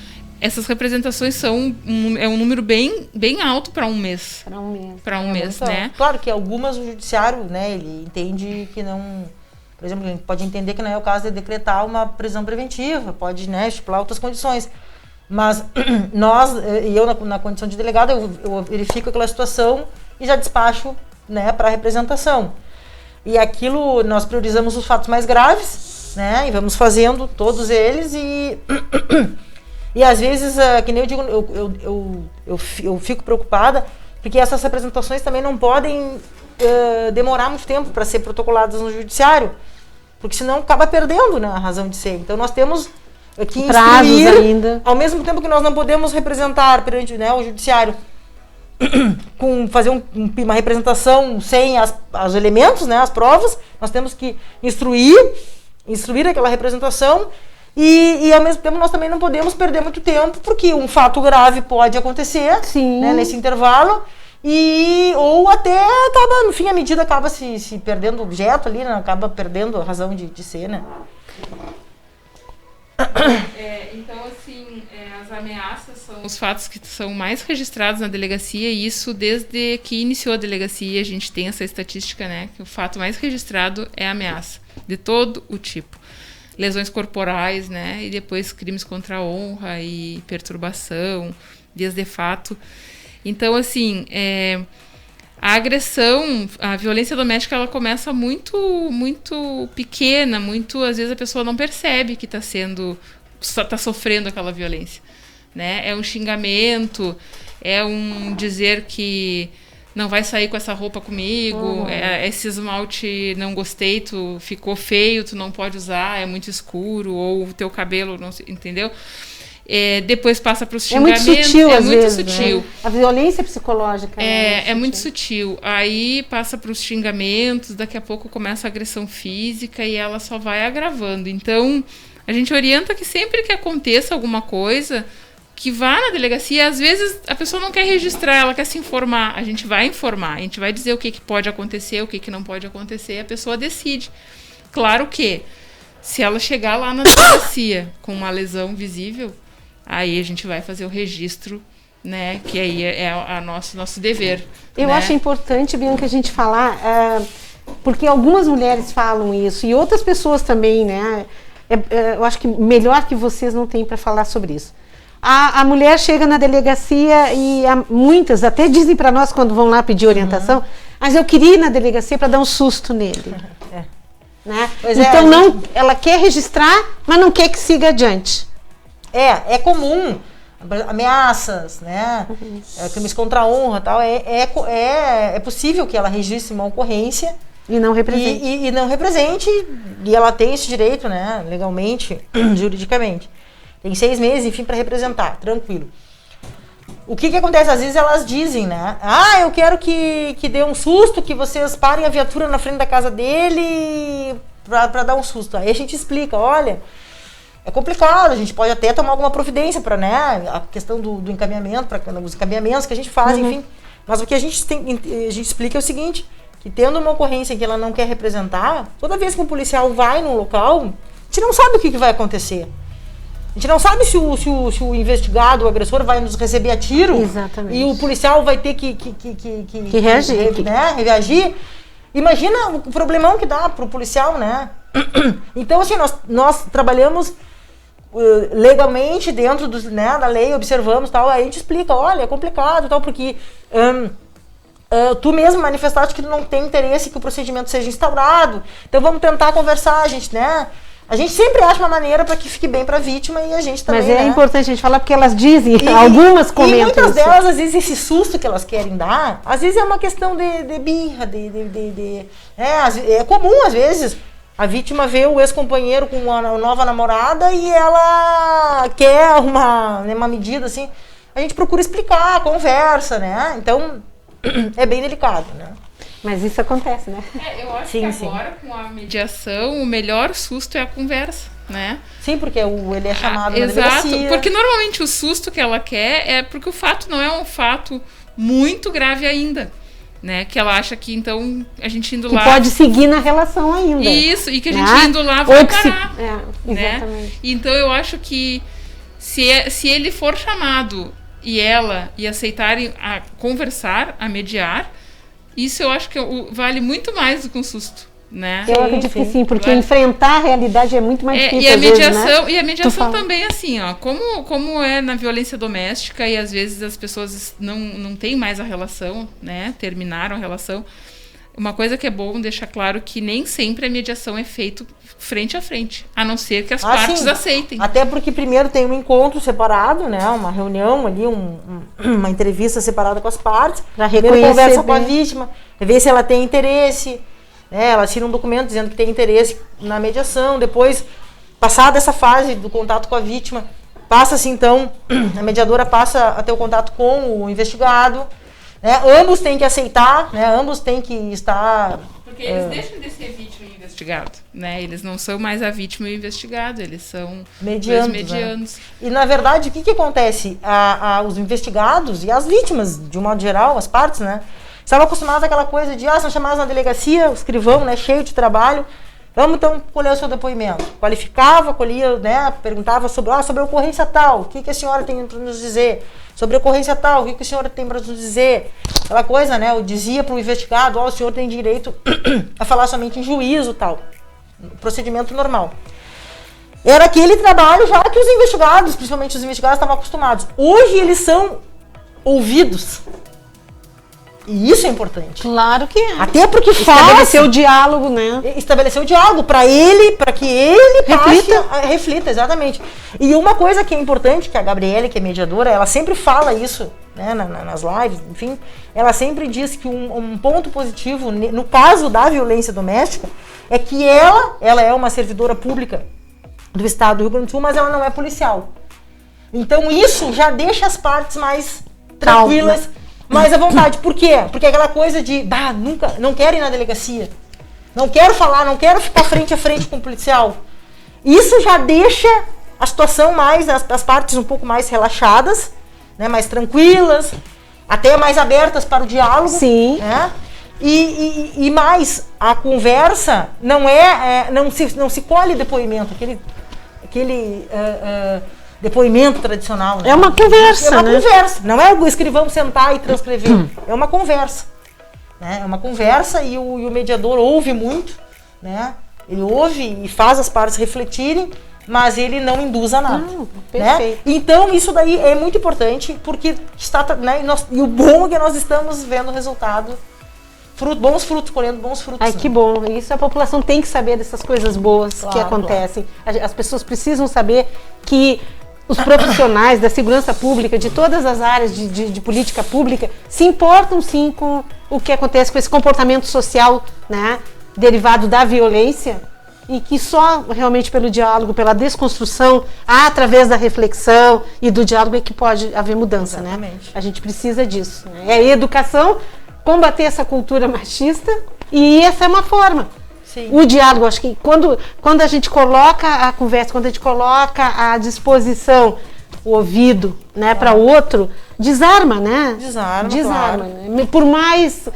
Speaker 2: essas representações são um número bem alto para um mês. Para um mês, né?
Speaker 3: Claro que algumas o judiciário, né, ele entende que não... Por exemplo, a gente pode entender que não é o caso de decretar uma prisão preventiva, pode, né, estipular outras condições. Mas eu na condição de delegado, eu verifico aquela situação e já despacho, né, para representação. E aquilo, nós priorizamos os fatos mais graves, né, e vamos fazendo todos eles e às vezes, que nem eu digo, eu fico preocupada, porque essas representações também não podem demorar muito tempo para ser protocoladas no judiciário, porque senão acaba perdendo, né, a razão de ser. Então nós temos que instruir, ainda. Ao mesmo tempo que nós não podemos representar perante, né, o judiciário, fazer uma representação sem os elementos, né, as provas, nós temos que instruir aquela representação E ao mesmo tempo nós também não podemos perder muito tempo, porque um fato grave pode acontecer, né, nesse intervalo, ou até acaba, no fim, a medida acaba se perdendo o objeto ali, né, acaba perdendo a razão de ser, né?
Speaker 2: Então, assim, as ameaças são os fatos que são mais registrados na delegacia, e isso desde que iniciou a delegacia a gente tem essa estatística, né, que o fato mais registrado é a ameaça, de todo o tipo. Lesões corporais, né, e depois crimes contra a honra e perturbação, vias de fato. Então, assim, a agressão, a violência doméstica, ela começa muito, muito pequena, às vezes a pessoa não percebe que está sofrendo aquela violência, né? É um xingamento, é um dizer que não vai sair com essa roupa comigo, esse esmalte não gostei, tu ficou feio, tu não pode usar, é muito escuro, ou o teu cabelo, não sei, entendeu? Depois passa para os xingamentos.
Speaker 1: É muito sutil, às vezes,
Speaker 2: sutil.
Speaker 1: Né? A violência psicológica
Speaker 2: é muito sutil. Aí passa para os xingamentos, daqui a pouco começa a agressão física e ela só vai agravando. Então, a gente orienta que sempre que aconteça alguma coisa, que vá na delegacia. Às vezes a pessoa não quer registrar, ela quer se informar. A gente vai informar, a gente vai dizer o que pode acontecer, o que não pode acontecer, a pessoa decide. Claro que, se ela chegar lá na delegacia com uma lesão visível, aí a gente vai fazer o registro, né? Que aí é nosso dever.
Speaker 1: Eu acho importante, Bianca, a gente falar, porque algumas mulheres falam isso e outras pessoas também, né? Eu acho que melhor que vocês não têm para falar sobre isso. A mulher chega na delegacia e muitas até dizem para nós quando vão lá pedir orientação, mas eu queria ir na delegacia para dar um susto nele. Né? Então ela quer registrar, mas não quer que siga adiante.
Speaker 3: É comum, ameaças, né? Crimes contra a honra, tal. É possível que ela registre uma ocorrência
Speaker 1: e não represente.
Speaker 3: E não represente, e ela tem esse direito, né? Legalmente, juridicamente. Tem 6 meses, enfim, para representar, tranquilo. O que acontece? Às vezes elas dizem, né? Eu quero que dê um susto, que vocês parem a viatura na frente da casa dele para dar um susto. Aí a gente explica, olha, é complicado, a gente pode até tomar alguma providência para, né? A questão do encaminhamento, para os encaminhamentos que a gente faz, enfim. Mas o que a gente explica é o seguinte, que tendo uma ocorrência que ela não quer representar, toda vez que um policial vai num local, a gente não sabe o que vai acontecer. A gente não sabe se o investigado, o agressor, vai nos receber a tiro.
Speaker 1: Exatamente.
Speaker 3: E o policial vai ter que
Speaker 1: reagir.
Speaker 3: Né, reagir. Imagina o problemão que dá pro policial, né? Então, assim, nós trabalhamos legalmente dentro da lei, observamos tal, aí a gente explica, olha, é complicado tal, porque tu mesmo manifestaste que tu não tem interesse que o procedimento seja instaurado, então vamos tentar conversar, né? A gente sempre acha uma maneira para que fique bem para a vítima e a gente também.
Speaker 1: Mas é importante a gente falar porque elas dizem, algumas comentam.
Speaker 3: E muitas delas, às vezes, esse susto que elas querem dar, às vezes é uma questão de birra, é comum, às vezes, a vítima vê o ex-companheiro com uma nova namorada e ela quer uma medida assim. A gente procura explicar, conversa, né? Então, é bem delicado, né?
Speaker 1: Mas isso acontece, né?
Speaker 2: Eu acho que agora, com a mediação, o melhor susto é a conversa, né?
Speaker 3: Sim, porque ele é chamado na delegacia.
Speaker 2: Exato, porque normalmente o susto que ela quer é porque o fato não é um fato muito grave ainda, né? Que ela acha que, então, a gente indo lá...
Speaker 1: Que pode seguir na relação ainda.
Speaker 2: Isso, e que a gente indo lá vai parar.
Speaker 1: Exatamente.
Speaker 2: Né? Então, eu acho que se ele for chamado e ela aceitarem a conversar, a mediar, isso eu acho que vale muito mais do que um susto, né?
Speaker 1: Eu acredito que sim, porque enfrentar a realidade é muito mais difícil.
Speaker 2: E a mediação também, assim, ó, como é na violência doméstica e às vezes as pessoas não têm mais a relação, né? Terminaram a relação. Uma coisa que é bom deixar claro que nem sempre a mediação é feita frente a frente, a não ser que as partes aceitem.
Speaker 3: Até porque primeiro tem um encontro separado, né? Uma reunião ali, uma entrevista separada com as partes.
Speaker 1: Para reconhecer,
Speaker 3: conversa com a vítima, ver se ela tem interesse. Né? Ela assina um documento dizendo que tem interesse na mediação. Depois, passada essa fase do contato com a vítima, passa-se então, a mediadora passa a ter o contato com o investigado. Né? Ambos têm que aceitar, né? Ambos têm que estar
Speaker 2: Porque eles deixam de ser vítima e investigado, né? Eles não são mais a vítima e o investigado, eles são
Speaker 3: medianos.
Speaker 2: dois medianos.
Speaker 3: Né? E, na verdade, o que acontece? Os investigados e as vítimas, de um modo geral, as partes, né? Estavam acostumados àquela coisa de, são chamados na delegacia, o escrivão, né, cheio de trabalho, vamos então colher o seu depoimento. Qualificava, colhia, né, perguntava sobre a ocorrência tal, o que a senhora tem para nos dizer? Sobre a ocorrência tal, o que a senhora tem para nos dizer? Aquela coisa, né, eu dizia para o investigado, o senhor tem direito a falar somente em juízo tal. Procedimento normal. Era aquele trabalho já que os investigados, principalmente os investigados, estavam acostumados. Hoje eles são ouvidos. E isso é importante.
Speaker 1: Claro que é.
Speaker 3: Até porque
Speaker 1: estabelecer o diálogo, né?
Speaker 3: Estabelecer o diálogo para que ele reflita, exatamente. E uma coisa que é importante, que a Gabriele, que é mediadora, ela sempre fala isso, né, nas lives, enfim, ela sempre diz que um ponto positivo, no caso da violência doméstica, é que ela é uma servidora pública do estado do Rio Grande do Sul, mas ela não é policial. Então isso já deixa as partes mais tranquilas, calma, mais à vontade. Por quê? Porque aquela coisa de, não quero ir na delegacia, não quero falar, não quero ficar frente a frente com o policial. Isso já deixa a situação as partes um pouco mais relaxadas, né, mais tranquilas, até mais abertas para o diálogo.
Speaker 1: Sim.
Speaker 3: Né? E mais, a conversa não se colhe depoimento, aquele depoimento tradicional. Né?
Speaker 1: É uma conversa,
Speaker 3: É uma conversa. Não é o escrivão sentar e transcrever. É uma conversa. Né? É uma conversa e o mediador ouve muito. Né? Ele ouve e faz as partes refletirem, mas ele não induz a nada.
Speaker 1: Perfeito.
Speaker 3: Né? Então, isso daí é muito importante, porque está... Né, e o bom é que nós estamos vendo o resultado. Bons frutos, colhendo bons frutos.
Speaker 1: Ai, que bom. Isso a população tem que saber dessas coisas boas que acontecem. Claro. As pessoas precisam saber que os profissionais da segurança pública, de todas as áreas de política pública, se importam sim com o que acontece com esse comportamento social, né, derivado da violência, e que só realmente pelo diálogo, pela desconstrução, através da reflexão e do diálogo é que pode haver mudança.
Speaker 3: Exatamente.
Speaker 1: Né? A gente precisa disso. Né? É a educação, combater essa cultura machista, e essa é uma forma.
Speaker 3: Sim.
Speaker 1: O diálogo, acho que quando a gente coloca a conversa, quando a gente coloca à disposição o ouvido, né, para o outro, desarma, né?
Speaker 3: Desarma,
Speaker 1: claro.
Speaker 3: Né?
Speaker 1: Por mais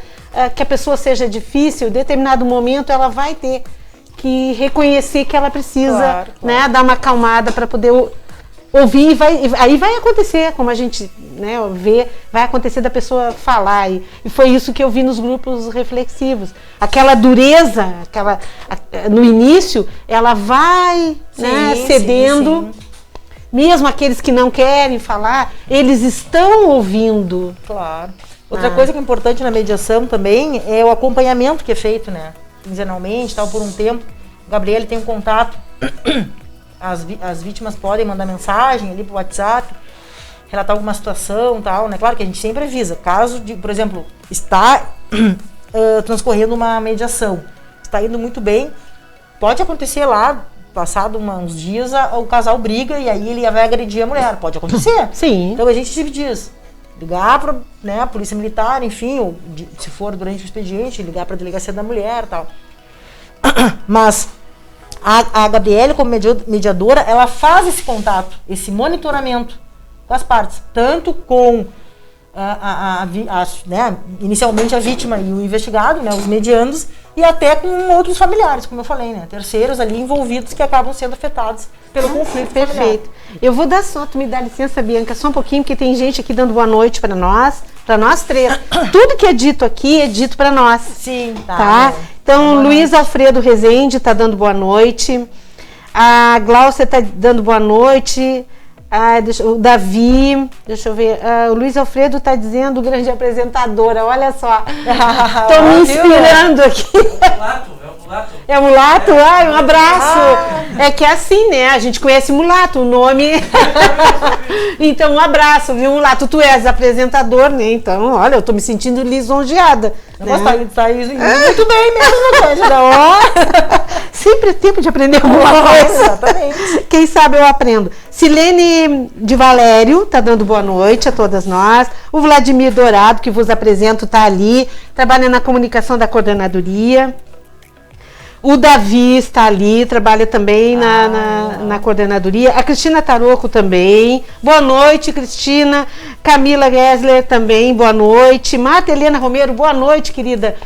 Speaker 1: que a pessoa seja difícil, em determinado momento ela vai ter que reconhecer que ela precisa, né, dar uma acalmada para poder ouvir, aí vai acontecer, como a gente, né, vê, vai acontecer da pessoa falar, e foi isso que eu vi nos grupos reflexivos. Aquela dureza, no início, ela vai, né, cedendo, sim. Mesmo aqueles que não querem falar, eles estão ouvindo.
Speaker 3: Claro. Outra coisa que é importante na mediação também é o acompanhamento que é feito, né, quinzenalmente, tal, por um tempo. O Gabriele tem um contato. As vítimas podem mandar mensagem ali pro WhatsApp, relatar alguma situação e tal, né? Claro que a gente sempre avisa. Caso de, por exemplo, está transcorrendo uma mediação, está indo muito bem, pode acontecer lá, passado uns dias, o casal briga e aí ele vai agredir a mulher. Pode acontecer.
Speaker 1: Sim.
Speaker 3: Então a gente sempre diz, ligar para, né, a polícia militar, enfim, ou se for durante o expediente, ligar para a delegacia da mulher e tal. Mas a Gabriele, como mediadora, ela faz esse contato, esse monitoramento com as partes, tanto com né, inicialmente a vítima e o investigado, né, os mediandos, e até com outros familiares, como eu falei, né, terceiros ali envolvidos que acabam sendo afetados pelo conflito familiar.
Speaker 1: Perfeito. Eu vou dar só, tu me dá licença, Bianca, só um pouquinho, porque tem gente aqui dando boa noite para nós três. Tudo que é dito aqui é dito para nós.
Speaker 3: Sim,
Speaker 1: tá? Então, Luiz Alfredo Rezende está dando boa noite. A Glaucia está dando boa noite. O Davi, deixa eu ver. O Luiz Alfredo está dizendo grande apresentadora, olha só. Estou me inspirando aqui. É Mulato? Ai, um abraço. É que é assim, né? A gente conhece Mulato, o nome. Então, um abraço, viu, Mulato? Tu és apresentador, né? Então, olha, eu tô me sentindo lisonjeada.
Speaker 3: Mas tá indo muito bem mesmo, coisa.
Speaker 1: Sempre é tempo de aprender alguma coisa.
Speaker 3: Exatamente.
Speaker 1: Quem sabe eu aprendo. Silene de Valério tá dando boa noite a todas nós. O Vladimir Dourado, que vos apresento, tá ali. Trabalha na comunicação da coordenadoria. O Davi está ali, trabalha também na coordenadoria. A Cristina Taroco também. Boa noite, Cristina. Camila Gessler também, boa noite. Marta Helena Romero, boa noite, querida.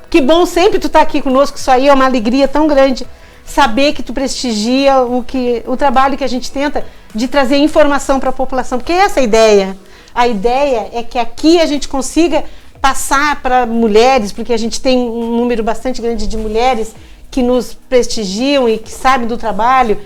Speaker 1: Que bom sempre tu estar aqui conosco. Isso aí é uma alegria tão grande. Saber que tu prestigia o trabalho que a gente tenta de trazer informação para a população. Porque essa é a ideia. A ideia é que aqui a gente consiga passar para mulheres, porque a gente tem um número bastante grande de mulheres que nos prestigiam e que sabem do trabalho,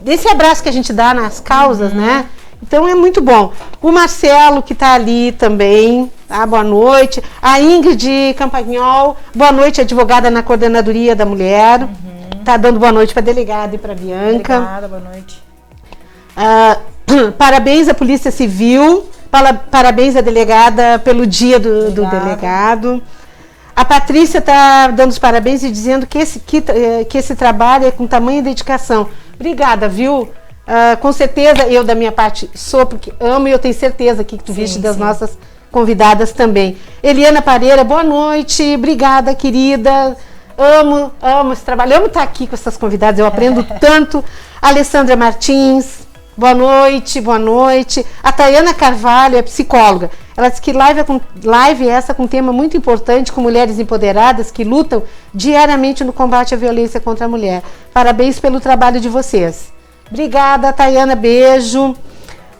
Speaker 1: desse abraço que a gente dá nas causas, né? Então é muito bom. O Marcelo, que está ali também, tá? Boa noite. A Ingrid Campagnol, boa noite, advogada na Coordenadoria da Mulher. Tá dando boa noite para a delegada e para a Bianca.
Speaker 3: Obrigada, boa noite.
Speaker 1: Parabéns à Polícia Civil. Parabéns à delegada pelo dia do delegado. A Patrícia está dando os parabéns e dizendo que esse trabalho é com tamanha dedicação. Obrigada, viu? Com certeza, eu da minha parte sou, porque amo e eu tenho certeza que tu viste das nossas convidadas também. Eliana Pareira, boa noite. Obrigada, querida. Amo esse trabalho. Amo estar aqui com essas convidadas, eu aprendo tanto. Alessandra Martins. Boa noite, boa noite. A Tayana Carvalho é psicóloga. Ela diz que live é essa com um tema muito importante, com mulheres empoderadas que lutam diariamente no combate à violência contra a mulher. Parabéns pelo trabalho de vocês. Obrigada, Tayana, beijo.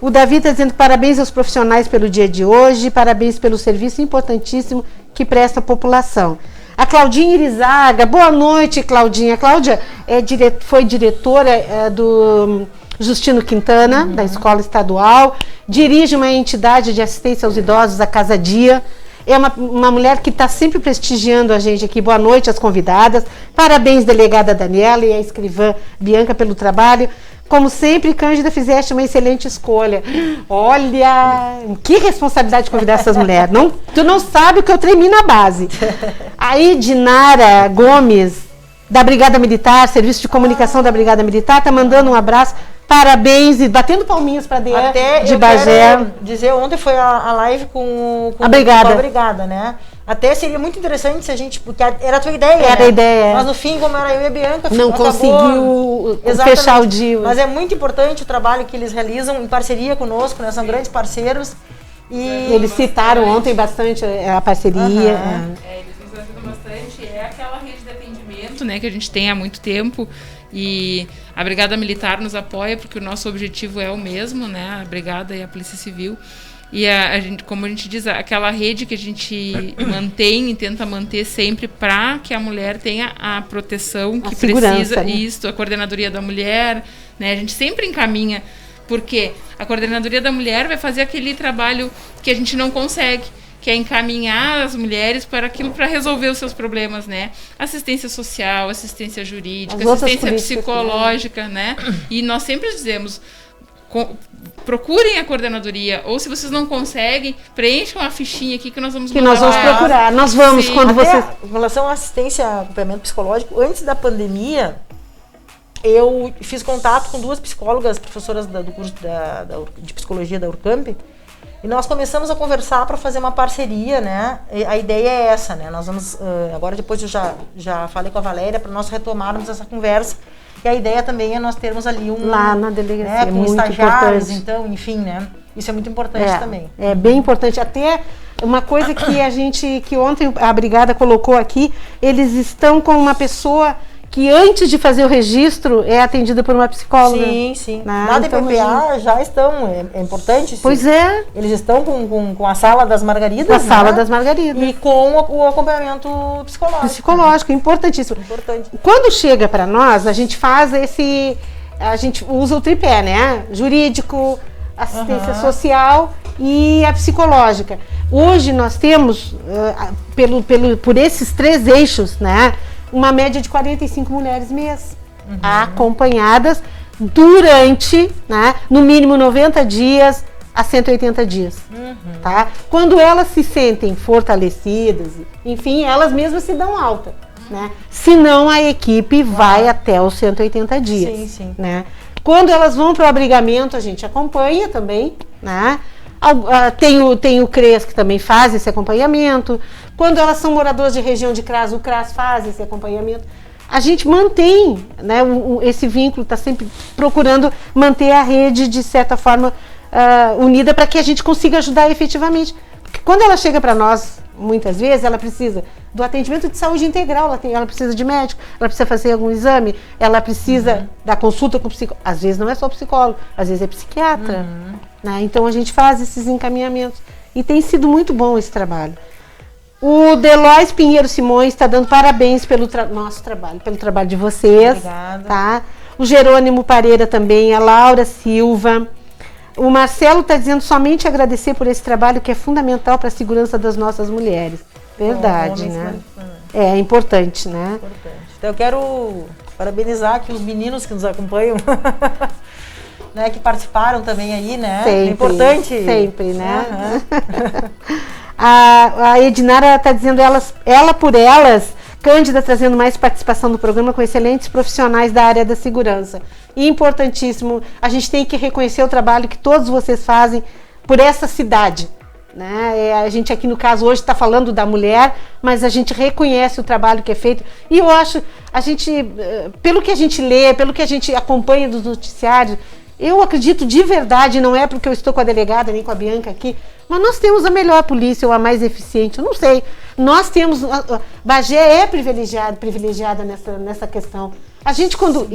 Speaker 1: O Davi está dizendo parabéns aos profissionais pelo dia de hoje, parabéns pelo serviço importantíssimo que presta à população. A Claudinha Irizaga, boa noite, Claudinha. A Cláudia foi diretora do Justino Quintana, da Escola Estadual, dirige uma entidade de assistência aos idosos, a Casa Dia. É uma mulher que está sempre prestigiando a gente aqui. Boa noite às convidadas. Parabéns, delegada Daniela e a escrivã Bianca pelo trabalho. Como sempre, Cândida, fizeste uma excelente escolha. Olha, que responsabilidade convidar essas mulheres. Tu não sabe o que eu tremi na base. Aí, Dinara Gomes, da Brigada Militar, Serviço de Comunicação da Brigada Militar, tá mandando um abraço. Parabéns e batendo palminhas para a de Bagé.
Speaker 3: Quero dizer, ontem foi a live com
Speaker 1: a Brigada.
Speaker 3: Com a Brigada, né? Até seria muito interessante se a gente, porque era a tua ideia,
Speaker 1: Era a ideia.
Speaker 3: Mas no fim, como era eu e a Bianca,
Speaker 1: não conseguiu fechar o dia.
Speaker 3: Mas é muito importante o trabalho que eles realizam em parceria conosco, né? São grandes parceiros. E
Speaker 1: eles citaram ontem bastante a parceria.
Speaker 2: Eles nos ajudam bastante. É aquela rede de atendimento, né, que a gente tem há muito tempo. E a Brigada Militar nos apoia porque o nosso objetivo é o mesmo, né? A Brigada e a Polícia Civil. E a gente, como a gente diz, aquela rede que a gente mantém e tenta manter sempre para que a mulher tenha a proteção que precisa.
Speaker 1: Né?
Speaker 2: Isso, a Coordenadoria da Mulher, né? A gente sempre encaminha, porque a Coordenadoria da Mulher vai fazer aquele trabalho que a gente não consegue, que é encaminhar as mulheres para aquilo, para resolver os seus problemas, né? Assistência social, assistência jurídica, assistência psicológica, né? E nós sempre dizemos, procurem a coordenadoria, ou se vocês não conseguem, preencham a fichinha aqui que nós vamos
Speaker 1: procurar. Nós vamos. Sim. Quando vocês...
Speaker 3: Em relação à assistência, acompanhamento psicológico, antes da pandemia, eu fiz contato com 2 psicólogas, professoras do curso de psicologia da Urcamp, e nós começamos a conversar para fazer uma parceria, né? E a ideia é essa, né? Nós vamos, agora depois eu já falei com a Valéria para nós retomarmos essa conversa. E a ideia também é nós termos ali
Speaker 1: lá na delegacia,
Speaker 3: né, com estagiários, então, enfim, né? Isso é muito importante também.
Speaker 1: É bem importante. Até uma coisa que ontem a Brigada colocou aqui, eles estão com uma pessoa que antes de fazer o registro é atendida por uma psicóloga.
Speaker 3: Sim. Na DPPA já estão, é importante.
Speaker 1: Pois é.
Speaker 3: Eles estão com a Sala das Margaridas.
Speaker 1: A Sala das Margaridas.
Speaker 3: E com o acompanhamento psicológico.
Speaker 1: Psicológico, importantíssimo.
Speaker 3: Importante.
Speaker 1: Quando chega para nós, a gente faz a gente usa o tripé, né? Jurídico, assistência social e a psicológica. Hoje nós temos, por esses 3 eixos, né? uma média de 45 mulheres mês, acompanhadas durante, né, no mínimo 90 dias a 180 dias, tá? Quando elas se sentem fortalecidas, enfim, elas mesmas se dão alta, né? Senão a equipe vai até os 180 dias,
Speaker 3: Sim, sim.
Speaker 1: né? Quando elas vão para o abrigamento, a gente acompanha também, né? Tem o CRES que também faz esse acompanhamento. Quando elas são moradoras de região de CRAS, o CRAS faz esse acompanhamento. A gente mantém, né, esse vínculo, está sempre procurando manter a rede, de certa forma, unida para que a gente consiga ajudar efetivamente. Porque quando ela chega para nós, muitas vezes, ela precisa do atendimento de saúde integral, ela precisa de médico, ela precisa fazer algum exame, ela precisa da consulta com o psicólogo. Às vezes não é só psicólogo, às vezes é psiquiatra. Né? Então a gente faz esses encaminhamentos. E tem sido muito bom esse trabalho. O Delois Pinheiro Simões está dando parabéns pelo nosso trabalho, pelo trabalho de vocês.
Speaker 3: Obrigada.
Speaker 1: Tá? O Jerônimo Pareira também, a Laura Silva. O Marcelo está dizendo somente agradecer por esse trabalho que é fundamental para a segurança das nossas mulheres. Verdade, né? É importante, né?
Speaker 3: Importante. Então eu quero parabenizar aqui os meninos que nos acompanham, né, que participaram também aí, né?
Speaker 1: Sempre,
Speaker 3: é importante.
Speaker 1: Sempre, né? A Edinara está dizendo ela por elas, Cândida trazendo mais participação no programa com excelentes profissionais da área da segurança. E importantíssimo, a gente tem que reconhecer o trabalho que todos vocês fazem por essa cidade. Né? A gente aqui no caso hoje está falando da mulher, mas a gente reconhece o trabalho que é feito. E eu acho, a gente, pelo que a gente lê, pelo que a gente acompanha dos noticiários, eu acredito de verdade, não é porque eu estou com a delegada nem com a Bianca aqui, mas nós temos a melhor polícia ou a mais eficiente, eu não sei. Nós temos, Bagé é privilegiada nessa questão. A gente quando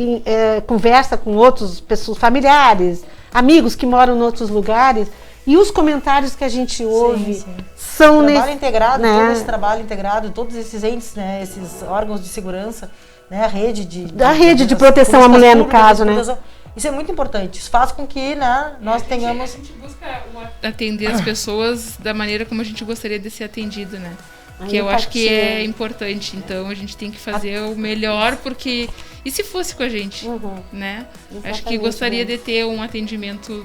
Speaker 1: conversa com outros pessoas, familiares, amigos que moram em outros lugares, e os comentários que a gente ouve são
Speaker 3: trabalho integrado,
Speaker 1: né?
Speaker 3: todo esse trabalho integrado, todos esses entes, né, esses órgãos de segurança, né, a rede de
Speaker 1: proteção à mulher no caso, né?
Speaker 3: Isso é muito importante. Isso faz com que, né, nós tenhamos...
Speaker 2: A gente busca atender as pessoas da maneira como a gente gostaria de ser atendido, né? Que eu acho que é importante. Então, a gente tem que fazer o melhor, porque... E se fosse com a gente, né? Acho que gostaria de ter um atendimento...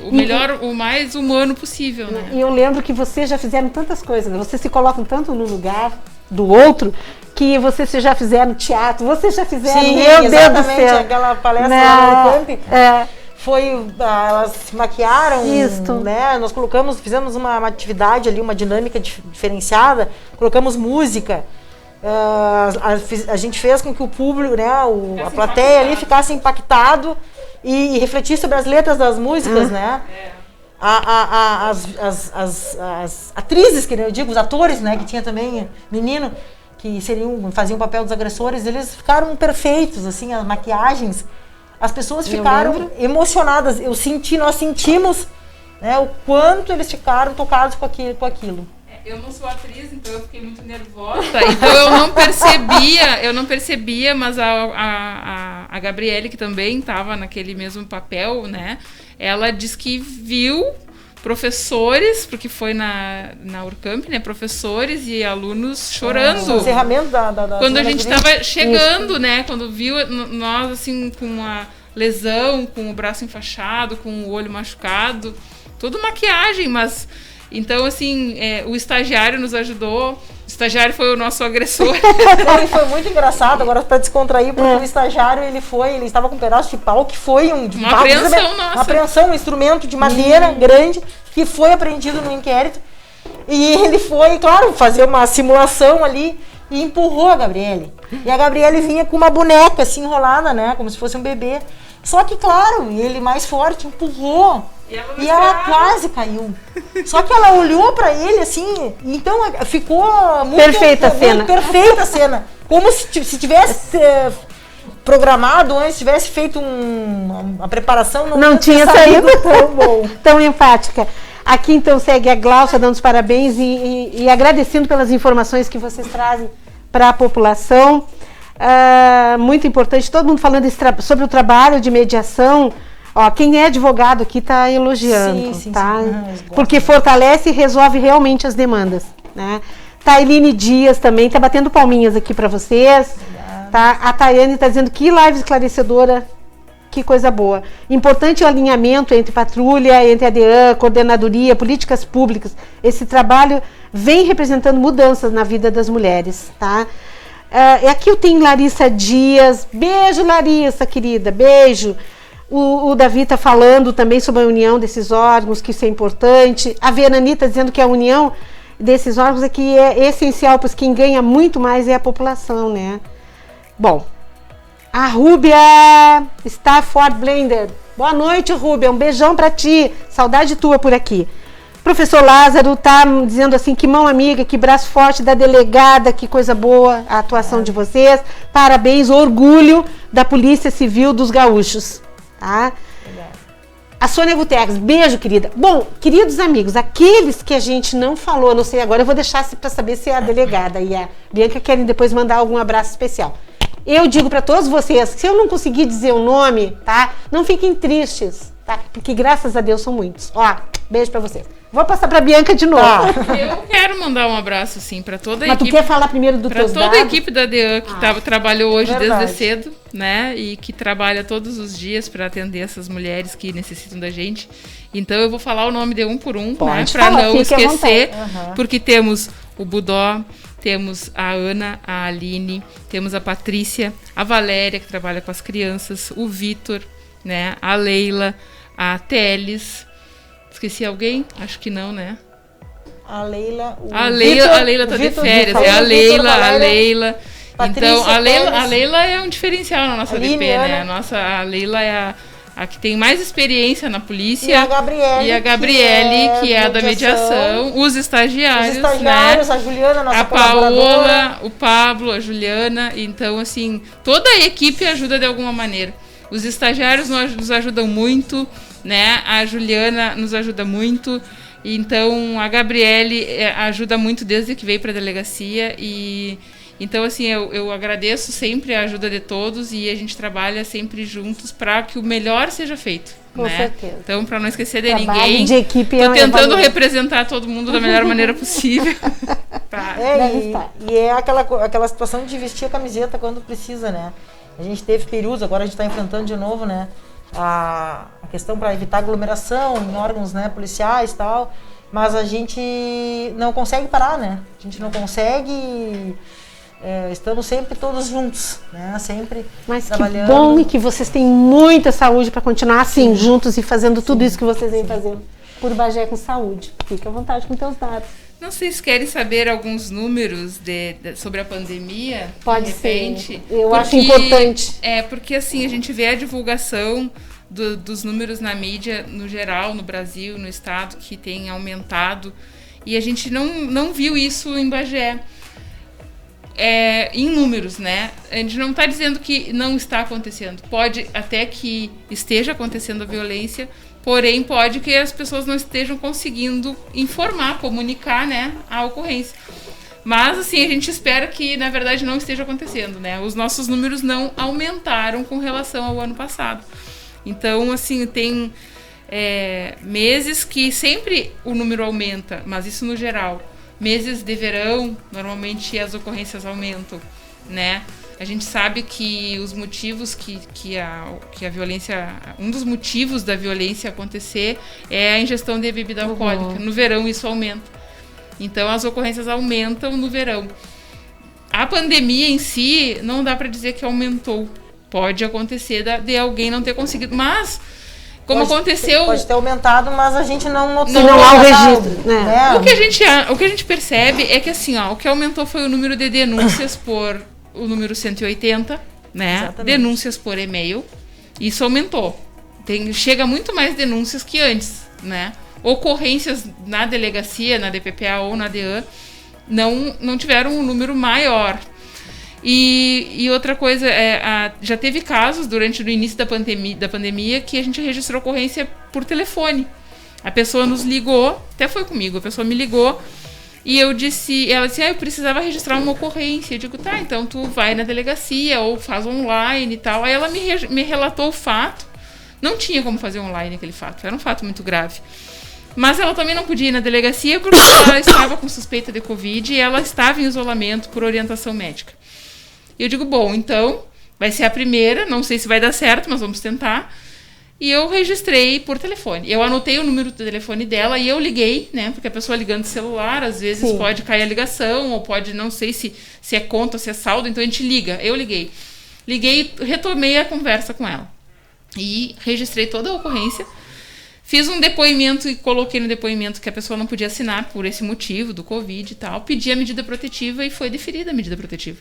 Speaker 2: O melhor, o mais humano possível, né?
Speaker 1: E eu lembro que vocês já fizeram tantas coisas, né? Vocês se colocam tanto no lugar do outro, que vocês já fizeram teatro, vocês já fizeram...
Speaker 3: Sim,
Speaker 1: meu Deus do céu.
Speaker 3: Aquela palestra lá no camp, foi, elas se maquiaram, né? Nós fizemos uma atividade ali, uma dinâmica diferenciada, colocamos música, a gente fez com que o público, né, a plateia ali ficasse impactado e refletir sobre as letras das músicas, né? As atrizes, que eu digo, os atores, né? Que tinha também menino que faziam o papel dos agressores, eles ficaram perfeitos, assim, as maquiagens. As pessoas ficaram emocionadas. Nós sentimos, né, o quanto eles ficaram tocados com aquilo.
Speaker 2: Eu não sou atriz, então eu fiquei muito nervosa. Então eu não percebia, mas a Gabriele, que também estava naquele mesmo papel, né? Ela diz que viu professores, porque foi na Urcamp, né? Professores e alunos chorando.
Speaker 3: O encerramento da
Speaker 2: quando a gente estava chegando, né? Quando viu nós, assim, com uma lesão, com o braço enfaixado, com o olho machucado. Tudo maquiagem, mas... Então, assim, o estagiário nos ajudou. O estagiário foi o nosso agressor.
Speaker 3: Ele foi muito engraçado, agora para descontrair, porque o estagiário, ele estava com um pedaço de pau, que foi
Speaker 2: uma apreensão nossa.
Speaker 3: Uma apreensão, um instrumento de madeira grande, que foi apreendido no inquérito. E ele foi, claro, fazer uma simulação ali e empurrou a Gabriele. E a Gabriele vinha com uma boneca assim enrolada, né, como se fosse um bebê. Só que, claro, ele mais forte empurrou. E ela quase caiu. Só que ela olhou pra ele assim, então ficou muito...
Speaker 1: Perfeita
Speaker 3: a cena. Como se tivesse programado antes, tivesse feito uma preparação.
Speaker 1: Não tinha saído tão bom. Tão empática. Aqui então segue a Glaucia dando os parabéns e agradecendo pelas informações que vocês trazem para a população. Muito importante, todo mundo falando sobre o trabalho de mediação. Ó, quem é advogado aqui está elogiando, tá? Porque fortalece e resolve realmente as demandas, né? Tailine Dias também tá batendo palminhas aqui para vocês. Tá? A Tayane tá dizendo que live esclarecedora, que coisa boa. Importante o alinhamento entre patrulha, entre a DEAN, coordenadoria, políticas públicas. Esse trabalho vem representando mudanças na vida das mulheres, tá? Aqui eu tenho Larissa Dias. Beijo, Larissa, querida, beijo. O Davi está falando também sobre a união desses órgãos, que isso é importante. A Verani está dizendo que a união desses órgãos é que é essencial, pois quem ganha muito mais é a população, né? Bom, a Rúbia Stafford Blender. Boa noite, Rúbia, um beijão para ti. Saudade tua por aqui. Professor Lázaro tá dizendo assim, que mão amiga, que braço forte da delegada, que coisa boa a atuação de vocês. Parabéns, orgulho da Polícia Civil dos Gaúchos. Tá? A Sônia Guterres, beijo, querida. Bom, queridos amigos, aqueles que a gente não falou, não sei agora, eu vou deixar para saber se a delegada e a Bianca querem depois mandar algum abraço especial. Eu digo para todos vocês, se eu não conseguir dizer o nome, tá? Não fiquem tristes, tá? Porque graças a Deus são muitos. Ó, beijo para vocês. Vou passar para Bianca de novo.
Speaker 2: Eu quero mandar um abraço, sim, para toda a
Speaker 1: equipe. Mas tu quer falar primeiro do teus dados?
Speaker 2: Para toda a equipe da DEAN, que trabalhou hoje desde cedo, né? E que trabalha todos os dias para atender essas mulheres que necessitam da gente. Então, eu vou falar o nome de um por um, né? Para não esquecer, porque temos o Budó, temos a Ana, a Aline, temos a Patrícia, a Valéria, que trabalha com as crianças, o Vitor, né? A Leila, a Teles. Esqueci alguém? Acho que não, né?
Speaker 3: A Leila...
Speaker 2: A Leila tá de férias. É a Leila. Então, a Leila é um diferencial na nossa DP, né? A Leila é a que tem mais experiência na polícia.
Speaker 3: E a
Speaker 2: Gabriele, que é a da mediação. Os estagiários, né?
Speaker 3: A Juliana, nossa
Speaker 2: a Paola, o Pablo, a Juliana. Então, assim, toda a equipe ajuda de alguma maneira. Os estagiários nos ajudam muito, né? A Juliana nos ajuda muito. Então, a Gabriele ajuda muito desde que veio para a delegacia. E então, assim, eu agradeço sempre a ajuda de todos e a gente trabalha sempre juntos para que o melhor seja feito.
Speaker 1: Com certeza.
Speaker 2: Então, para não esquecer de ninguém,
Speaker 1: de equipe
Speaker 2: estou tentando representar todo mundo da melhor maneira possível.
Speaker 3: E é aquela situação de vestir a camiseta quando precisa, né? A gente teve períodos, agora a gente está enfrentando de novo, né? A questão para evitar aglomeração em órgãos, né, policiais e tal, mas a gente não consegue parar, né? A gente não consegue... estamos sempre todos juntos, né? Sempre trabalhando.
Speaker 1: Que bom e que vocês têm muita saúde para continuar assim, juntos e fazendo tudo isso que vocês vêm fazendo por Bagé com saúde. Fica à vontade com teus dados.
Speaker 2: Não sei se querem saber alguns números sobre a pandemia.
Speaker 1: Pode ser. Eu acho importante.
Speaker 2: Porque assim, a gente vê a divulgação dos números na mídia, no geral, no Brasil, no estado, que tem aumentado. E a gente não viu isso em Bagé. Em números, né? A gente não está dizendo que não está acontecendo. Pode até que esteja acontecendo a violência, porém pode que as pessoas não estejam conseguindo informar, comunicar, né, a ocorrência. Mas, assim, a gente espera que, na verdade, não esteja acontecendo, né? Os nossos números não aumentaram com relação ao ano passado. Então, assim, tem meses que sempre o número aumenta, mas isso no geral. Meses de verão, normalmente as ocorrências aumentam, né? A gente sabe que os motivos que a violência... Um dos motivos da violência acontecer é a ingestão de bebida alcoólica. No verão isso aumenta. Então as ocorrências aumentam no verão. A pandemia em si, não dá para dizer que aumentou. Pode acontecer de alguém não ter conseguido, mas... Como aconteceu...
Speaker 3: Pode ter aumentado, mas a gente não notou.
Speaker 1: Não há o registro. Né?
Speaker 2: O que a gente percebe é que assim, o que aumentou foi o número de denúncias por o número 180, né? Exatamente. Denúncias por e-mail. Isso aumentou. Chega muito mais denúncias que antes, né? Ocorrências na delegacia, na DPPA ou na DEAN, não tiveram um número maior. E outra coisa, já teve casos durante o início da pandemia que a gente registrou ocorrência por telefone. A pessoa nos ligou, até foi comigo, a pessoa me ligou e ela disse, eu precisava registrar uma ocorrência. Eu digo, tá, então tu vai na delegacia ou faz online e tal. Aí ela me relatou o fato. Não tinha como fazer online aquele fato, era um fato muito grave. Mas ela também não podia ir na delegacia porque ela estava com suspeita de Covid e ela estava em isolamento por orientação médica. E eu digo, bom, então vai ser a primeira, não sei se vai dar certo, mas vamos tentar. E eu registrei por telefone. Eu anotei o número do telefone dela e eu liguei, né? Porque a pessoa ligando do celular, às vezes pode cair a ligação, ou pode, não sei se é conta ou se é saldo, então a gente liga. Eu liguei. Liguei e retomei a conversa com ela. E registrei toda a ocorrência. Fiz um depoimento e coloquei no depoimento que a pessoa não podia assinar por esse motivo, do Covid e tal. Pedi a medida protetiva e foi deferida a medida protetiva.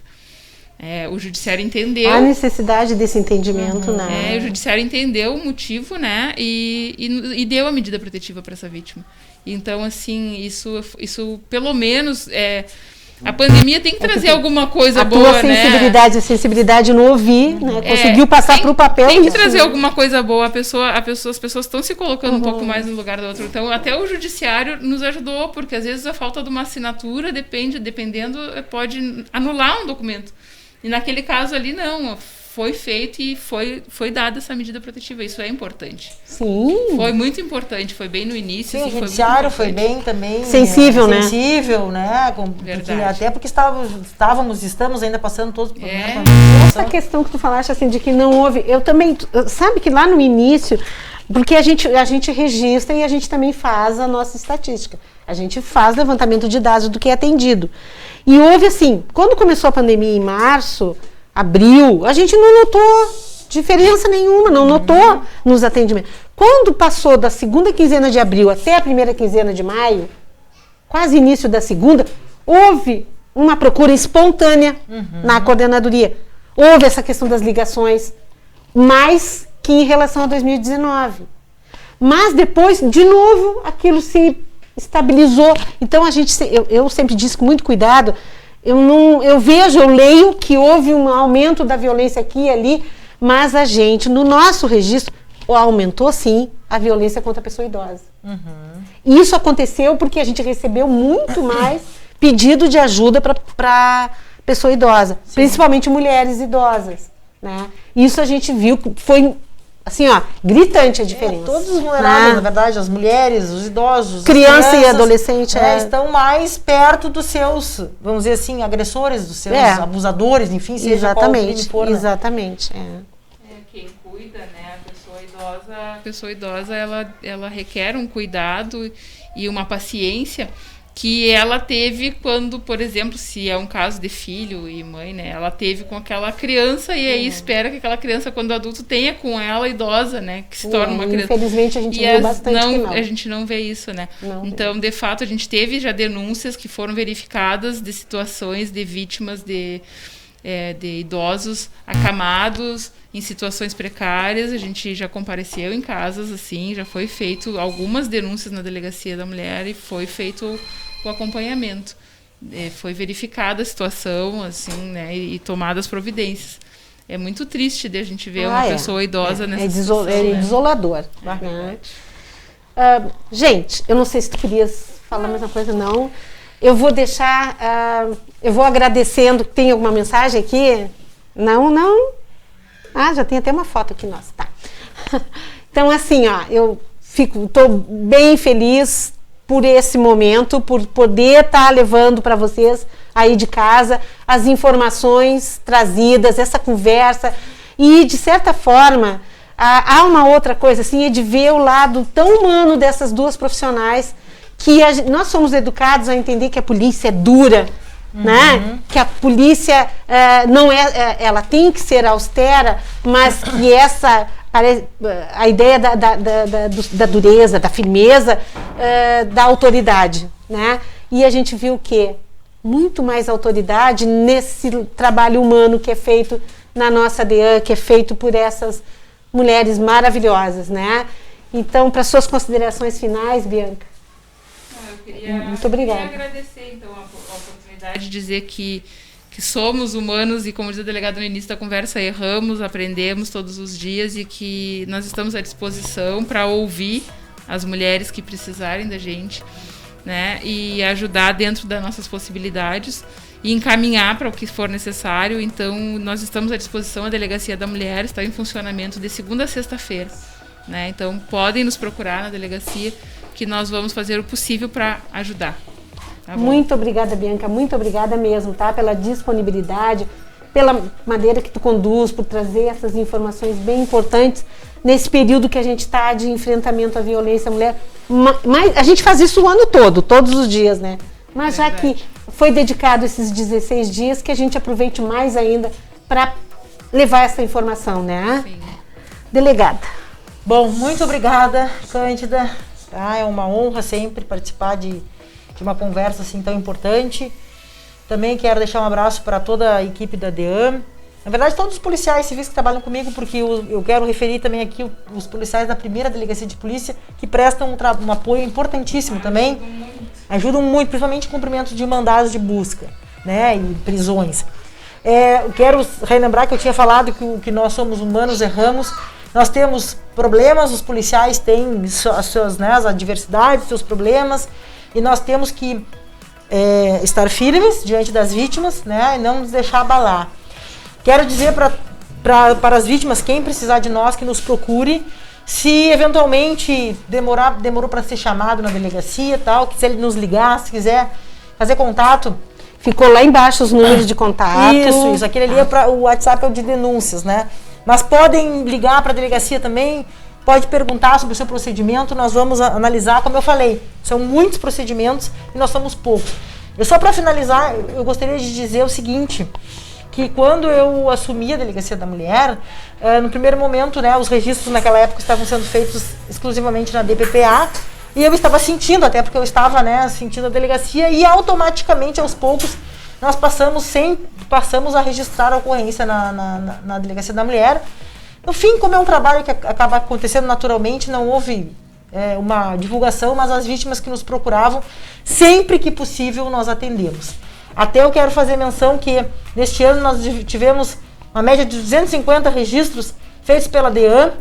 Speaker 2: O judiciário entendeu...
Speaker 1: A necessidade desse entendimento, né?
Speaker 2: O judiciário entendeu o motivo, né? E deu a medida protetiva para essa vítima. Então, assim, isso pelo menos... A pandemia tem que trazer alguma coisa boa,
Speaker 1: né? A sensibilidade no ouvir, né? Conseguiu passar para o papel.
Speaker 2: Tem que trazer alguma coisa boa. As pessoas estão se colocando um pouco mais no lugar do outro. Então, até o judiciário nos ajudou, porque às vezes a falta de uma assinatura, dependendo, pode anular um documento. E naquele caso ali, não. Foi feito e foi dada essa medida protetiva. Isso é importante.
Speaker 1: Sim.
Speaker 2: Foi muito importante. Foi bem no início.
Speaker 3: Sim, o judiciário foi bem também...
Speaker 1: Sensível, né?
Speaker 3: Sensível, né? Até porque estamos ainda passando todos os problemas.
Speaker 1: Essa questão que tu falaste, assim, de que não houve... Eu também... Sabe que lá no início... Porque a gente registra e a gente também faz a nossa estatística. A gente faz levantamento de dados do que é atendido. E houve, assim... Quando começou a pandemia em março... Abril, a gente não notou diferença nenhuma, não notou nos atendimentos. Quando passou da segunda quinzena de abril até a primeira quinzena de maio, quase início da segunda, houve uma procura espontânea na coordenadoria. Houve essa questão das ligações, mais que em relação a 2019. Mas depois, de novo, aquilo se estabilizou. Então, eu sempre disse com muito cuidado... Eu leio que houve um aumento da violência aqui e ali, mas no nosso registro, aumentou sim a violência contra a pessoa idosa. Isso aconteceu porque a gente recebeu muito mais pedido de ajuda para pessoa idosa, principalmente mulheres idosas, né? Isso a gente viu que foi... Assim, gritante a diferença.
Speaker 3: Todos os vulneráveis, na verdade, as mulheres, os idosos,
Speaker 1: criança e adolescente,
Speaker 3: estão mais perto dos seus, vamos dizer assim, agressores, dos seus abusadores, enfim, seja qual crime for.
Speaker 1: Exatamente.
Speaker 2: Quem cuida, né, a pessoa idosa, ela requer um cuidado e uma paciência que ela teve quando, por exemplo, se é um caso de filho e mãe, né, ela teve com aquela criança e aí espera que aquela criança, quando adulto, tenha com ela idosa, né, que se torna uma criança.
Speaker 1: Infelizmente a gente vê bastante que não.
Speaker 2: A gente não vê isso, né. Então, de fato, a gente teve já denúncias que foram verificadas de situações de vítimas de idosos acamados em situações precárias. A gente já compareceu em casas, assim, já foi feito algumas denúncias na Delegacia da Mulher e foi feito o acompanhamento. Foi verificada a situação, assim, né, e tomadas providências. É muito triste de a gente ver uma pessoa idosa nessa situação.
Speaker 1: É desolador. Né? Gente, eu não sei se tu querias falar mais uma coisa, não. Eu vou deixar... eu vou agradecendo. Tem alguma mensagem aqui? Não? Já tem até uma foto aqui nossa. Tá. Então, assim, eu estou bem feliz por esse momento, por poder estar levando para vocês aí de casa as informações trazidas, essa conversa. E, de certa forma, há uma outra coisa, assim, é de ver o lado tão humano dessas duas profissionais, que nós somos educados a entender que a polícia é dura, né? Que a polícia não ela tem que ser austera, mas que a ideia da dureza, da firmeza, da autoridade, né? E a gente viu que muito mais autoridade nesse trabalho humano que é feito na nossa DEAN, que é feito por essas mulheres maravilhosas, né? Então, para suas considerações finais, Bianca. Muito obrigada.
Speaker 2: Eu queria agradecer, então, a oportunidade de dizer que somos humanos e, como diz a delegada no início da conversa, erramos, aprendemos todos os dias e que nós estamos à disposição para ouvir as mulheres que precisarem da gente, né, e ajudar dentro das nossas possibilidades e encaminhar para o que for necessário. Então, nós estamos à disposição, a Delegacia da Mulher está em funcionamento de segunda a sexta-feira, né, então podem nos procurar na delegacia, que nós vamos fazer o possível para ajudar. Tá bom?
Speaker 1: Muito obrigada, Bianca, muito obrigada mesmo, tá? Pela disponibilidade, pela maneira que tu conduz, por trazer essas informações bem importantes nesse período que a gente está de enfrentamento à violência à mulher. Mas a gente faz isso o ano todo, todos os dias, né? Mas já que foi dedicado esses 16 dias, que a gente aproveite mais ainda para levar essa informação, né?
Speaker 2: Sim.
Speaker 1: Delegada.
Speaker 3: Bom, muito obrigada, Cândida. Tá? É uma honra sempre participar de uma conversa assim tão importante. Também quero deixar um abraço para toda a equipe da DEAM. Na verdade, todos os policiais civis que trabalham comigo, porque eu quero referir também aqui os policiais da primeira delegacia de polícia, que prestam um apoio importantíssimo também. Ajudam muito, principalmente em cumprimento de mandados de busca, né, e prisões. Quero relembrar que eu tinha falado que nós somos humanos, erramos. Nós temos problemas, os policiais têm as suas, né, as adversidades, seus problemas, e nós temos que estar firmes diante das vítimas, né, e não nos deixar abalar. Quero dizer para as vítimas, quem precisar de nós, que nos procure. Se eventualmente demorou para ser chamado na delegacia, tal, quiser nos ligar, se quiser fazer contato.
Speaker 1: Ficou lá embaixo os números de contato.
Speaker 3: Isso. Aquele ali o WhatsApp é o de denúncias, né? Mas podem ligar para a delegacia também, pode perguntar sobre o seu procedimento, nós vamos analisar, como eu falei, são muitos procedimentos e nós somos poucos. Só para finalizar, eu gostaria de dizer o seguinte, que quando eu assumi a Delegacia da Mulher, no primeiro momento, né, os registros naquela época estavam sendo feitos exclusivamente na DPPA, e eu estava sentindo, até porque eu estava, né, sentindo a delegacia, e automaticamente, aos poucos, nós passamos a registrar a ocorrência na Delegacia da Mulher. No fim, como é um trabalho que acaba acontecendo naturalmente, não houve uma divulgação, mas as vítimas que nos procuravam, sempre que possível, nós atendemos. Até eu quero fazer menção que neste ano nós tivemos uma média de 250 registros feitos pela DEAM,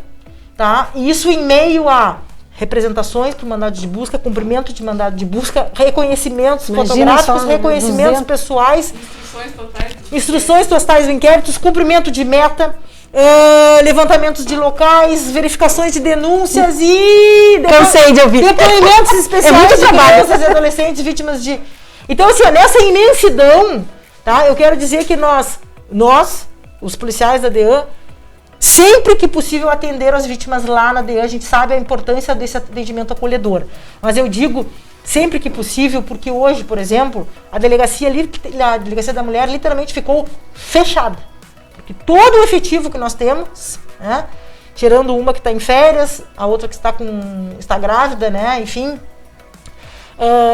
Speaker 3: tá? E isso em meio a representações para o mandado de busca, cumprimento de mandado de busca, reconhecimentos fotográficos, reconhecimentos pessoais, instruções totais do inquérito, cumprimento de meta, levantamentos de locais, verificações de denúncias e
Speaker 1: cansei de ouvir.
Speaker 3: Depoimentos especiais de crianças e adolescentes vítimas de... Então, assim, nessa imensidão, tá? Eu quero dizer que nós, os policiais da DEAM, sempre que possível atenderam as vítimas lá na DEAM, a gente sabe a importância desse atendimento acolhedor. Mas eu digo sempre que possível, porque hoje, por exemplo, a Delegacia da Mulher literalmente ficou fechada. Porque todo o efetivo que nós temos, né, tirando uma que está em férias, a outra que está grávida, né, enfim...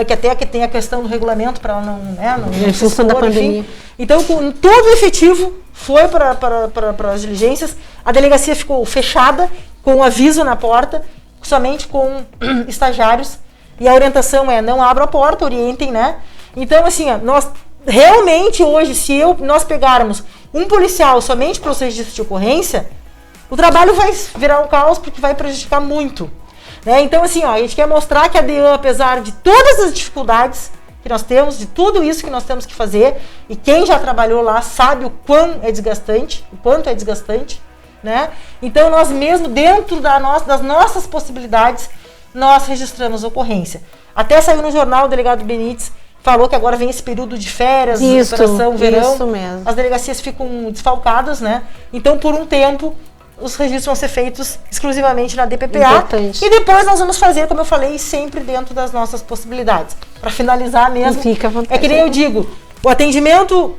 Speaker 3: que até que tem a questão do regulamento para ela não
Speaker 1: em função da pandemia.
Speaker 3: Enfim. Então, todo o efetivo foi para as diligências. A delegacia ficou fechada, com um aviso na porta, somente com estagiários. E a orientação é: não abra a porta, orientem, né? Então, assim, nós realmente hoje, se nós pegarmos um policial somente para os registros de ocorrência, o trabalho vai virar um caos, porque vai prejudicar muito. Então, assim, a gente quer mostrar que a DEAM, apesar de todas as dificuldades que nós temos, de tudo isso que nós temos que fazer, e quem já trabalhou lá sabe o quanto é desgastante, né? Então, nós mesmo, dentro das nossas possibilidades, nós registramos a ocorrência. Até saiu no jornal, o delegado Benites falou que agora vem esse período de férias, operação verão,
Speaker 1: isso mesmo.
Speaker 3: As delegacias ficam desfalcadas, né? Então, por um tempo, os registros vão ser feitos exclusivamente na DPPA.
Speaker 1: Importante.
Speaker 3: E depois nós vamos fazer, como eu falei, sempre dentro das nossas possibilidades. Para finalizar mesmo,
Speaker 1: fica à vontade.
Speaker 3: É que nem eu digo, o atendimento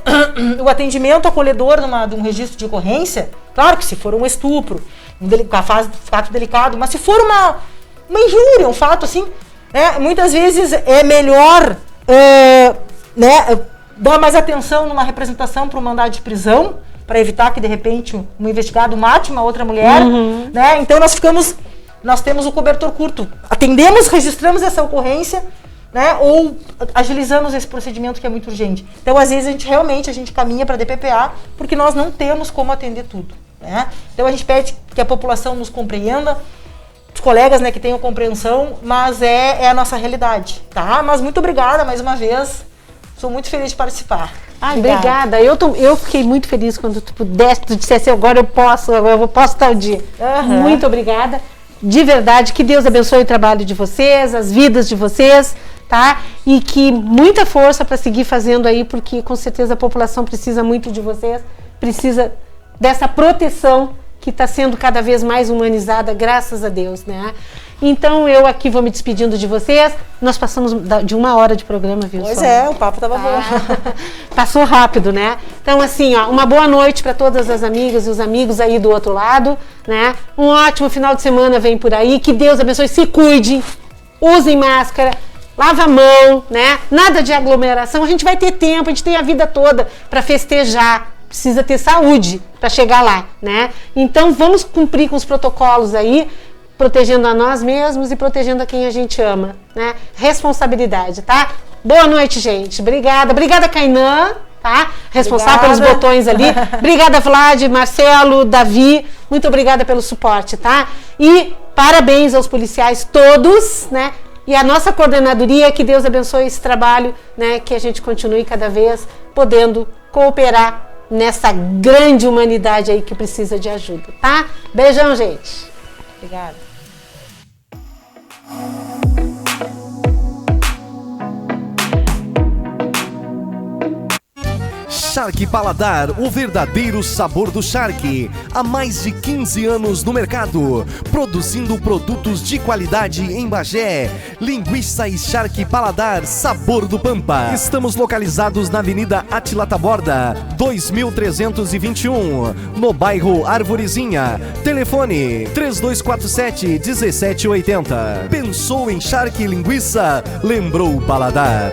Speaker 3: acolhedor de um registro de ocorrência, claro que se for um estupro, fato delicado, mas se for uma injúria, um fato assim, muitas vezes é melhor dar mais atenção numa representação para um mandado de prisão, para evitar que, de repente, um investigado mate uma outra mulher, né? Então, nós temos o cobertor curto. Atendemos, registramos essa ocorrência, né? Ou agilizamos esse procedimento que é muito urgente. Então, às vezes, a gente caminha para a DPPA, porque nós não temos como atender tudo, né? Então, a gente pede que a população nos compreenda, os colegas, né, que tenham compreensão, mas é a nossa realidade, tá? Mas muito obrigada, mais uma vez. Sou muito feliz de participar.
Speaker 1: Obrigada. Eu fiquei muito feliz quando tu dissesse agora eu posso tal dia. Muito obrigada. de verdade, que Deus abençoe o trabalho de vocês, as vidas de vocês, tá? E que muita força para seguir fazendo aí, porque com certeza a população precisa muito de vocês, precisa dessa proteção que está sendo cada vez mais humanizada, graças a Deus, né? Então eu aqui vou me despedindo de vocês. Nós passamos de 1 hora de programa, viu?
Speaker 3: Pois é, o papo tava bom.
Speaker 1: Passou rápido, né? Então assim, ó, uma boa noite para todas as amigas e os amigos aí do outro lado, né? Um ótimo final de semana vem por aí. Que Deus abençoe, se cuidem, usem máscara, lava a mão, né? Nada de aglomeração. A gente vai ter tempo, a gente tem a vida toda para festejar. Precisa ter saúde para chegar lá, né? Então vamos cumprir com os protocolos aí, protegendo a nós mesmos e protegendo a quem a gente ama, né? Responsabilidade, tá? Boa noite, gente. Obrigada, Kainan, tá? Responsável pelos botões ali. Obrigada, Vlad, Marcelo, Davi. Muito obrigada pelo suporte, tá? E parabéns aos policiais todos, né? E a nossa coordenadoria, que Deus abençoe esse trabalho, né? Que a gente continue cada vez podendo cooperar nessa grande humanidade aí que precisa de ajuda, tá? Beijão, gente.
Speaker 3: Obrigada.
Speaker 4: Shark Paladar, o verdadeiro sabor do charque. Há mais de 15 anos no mercado, produzindo produtos de qualidade em Bagé. Linguiça e Shark Paladar, sabor do Pampa. Estamos localizados na Avenida Átila Taborda, 2321, no bairro Arvorezinha. Telefone 3247-1780. Pensou em charque e linguiça? Lembrou o Paladar.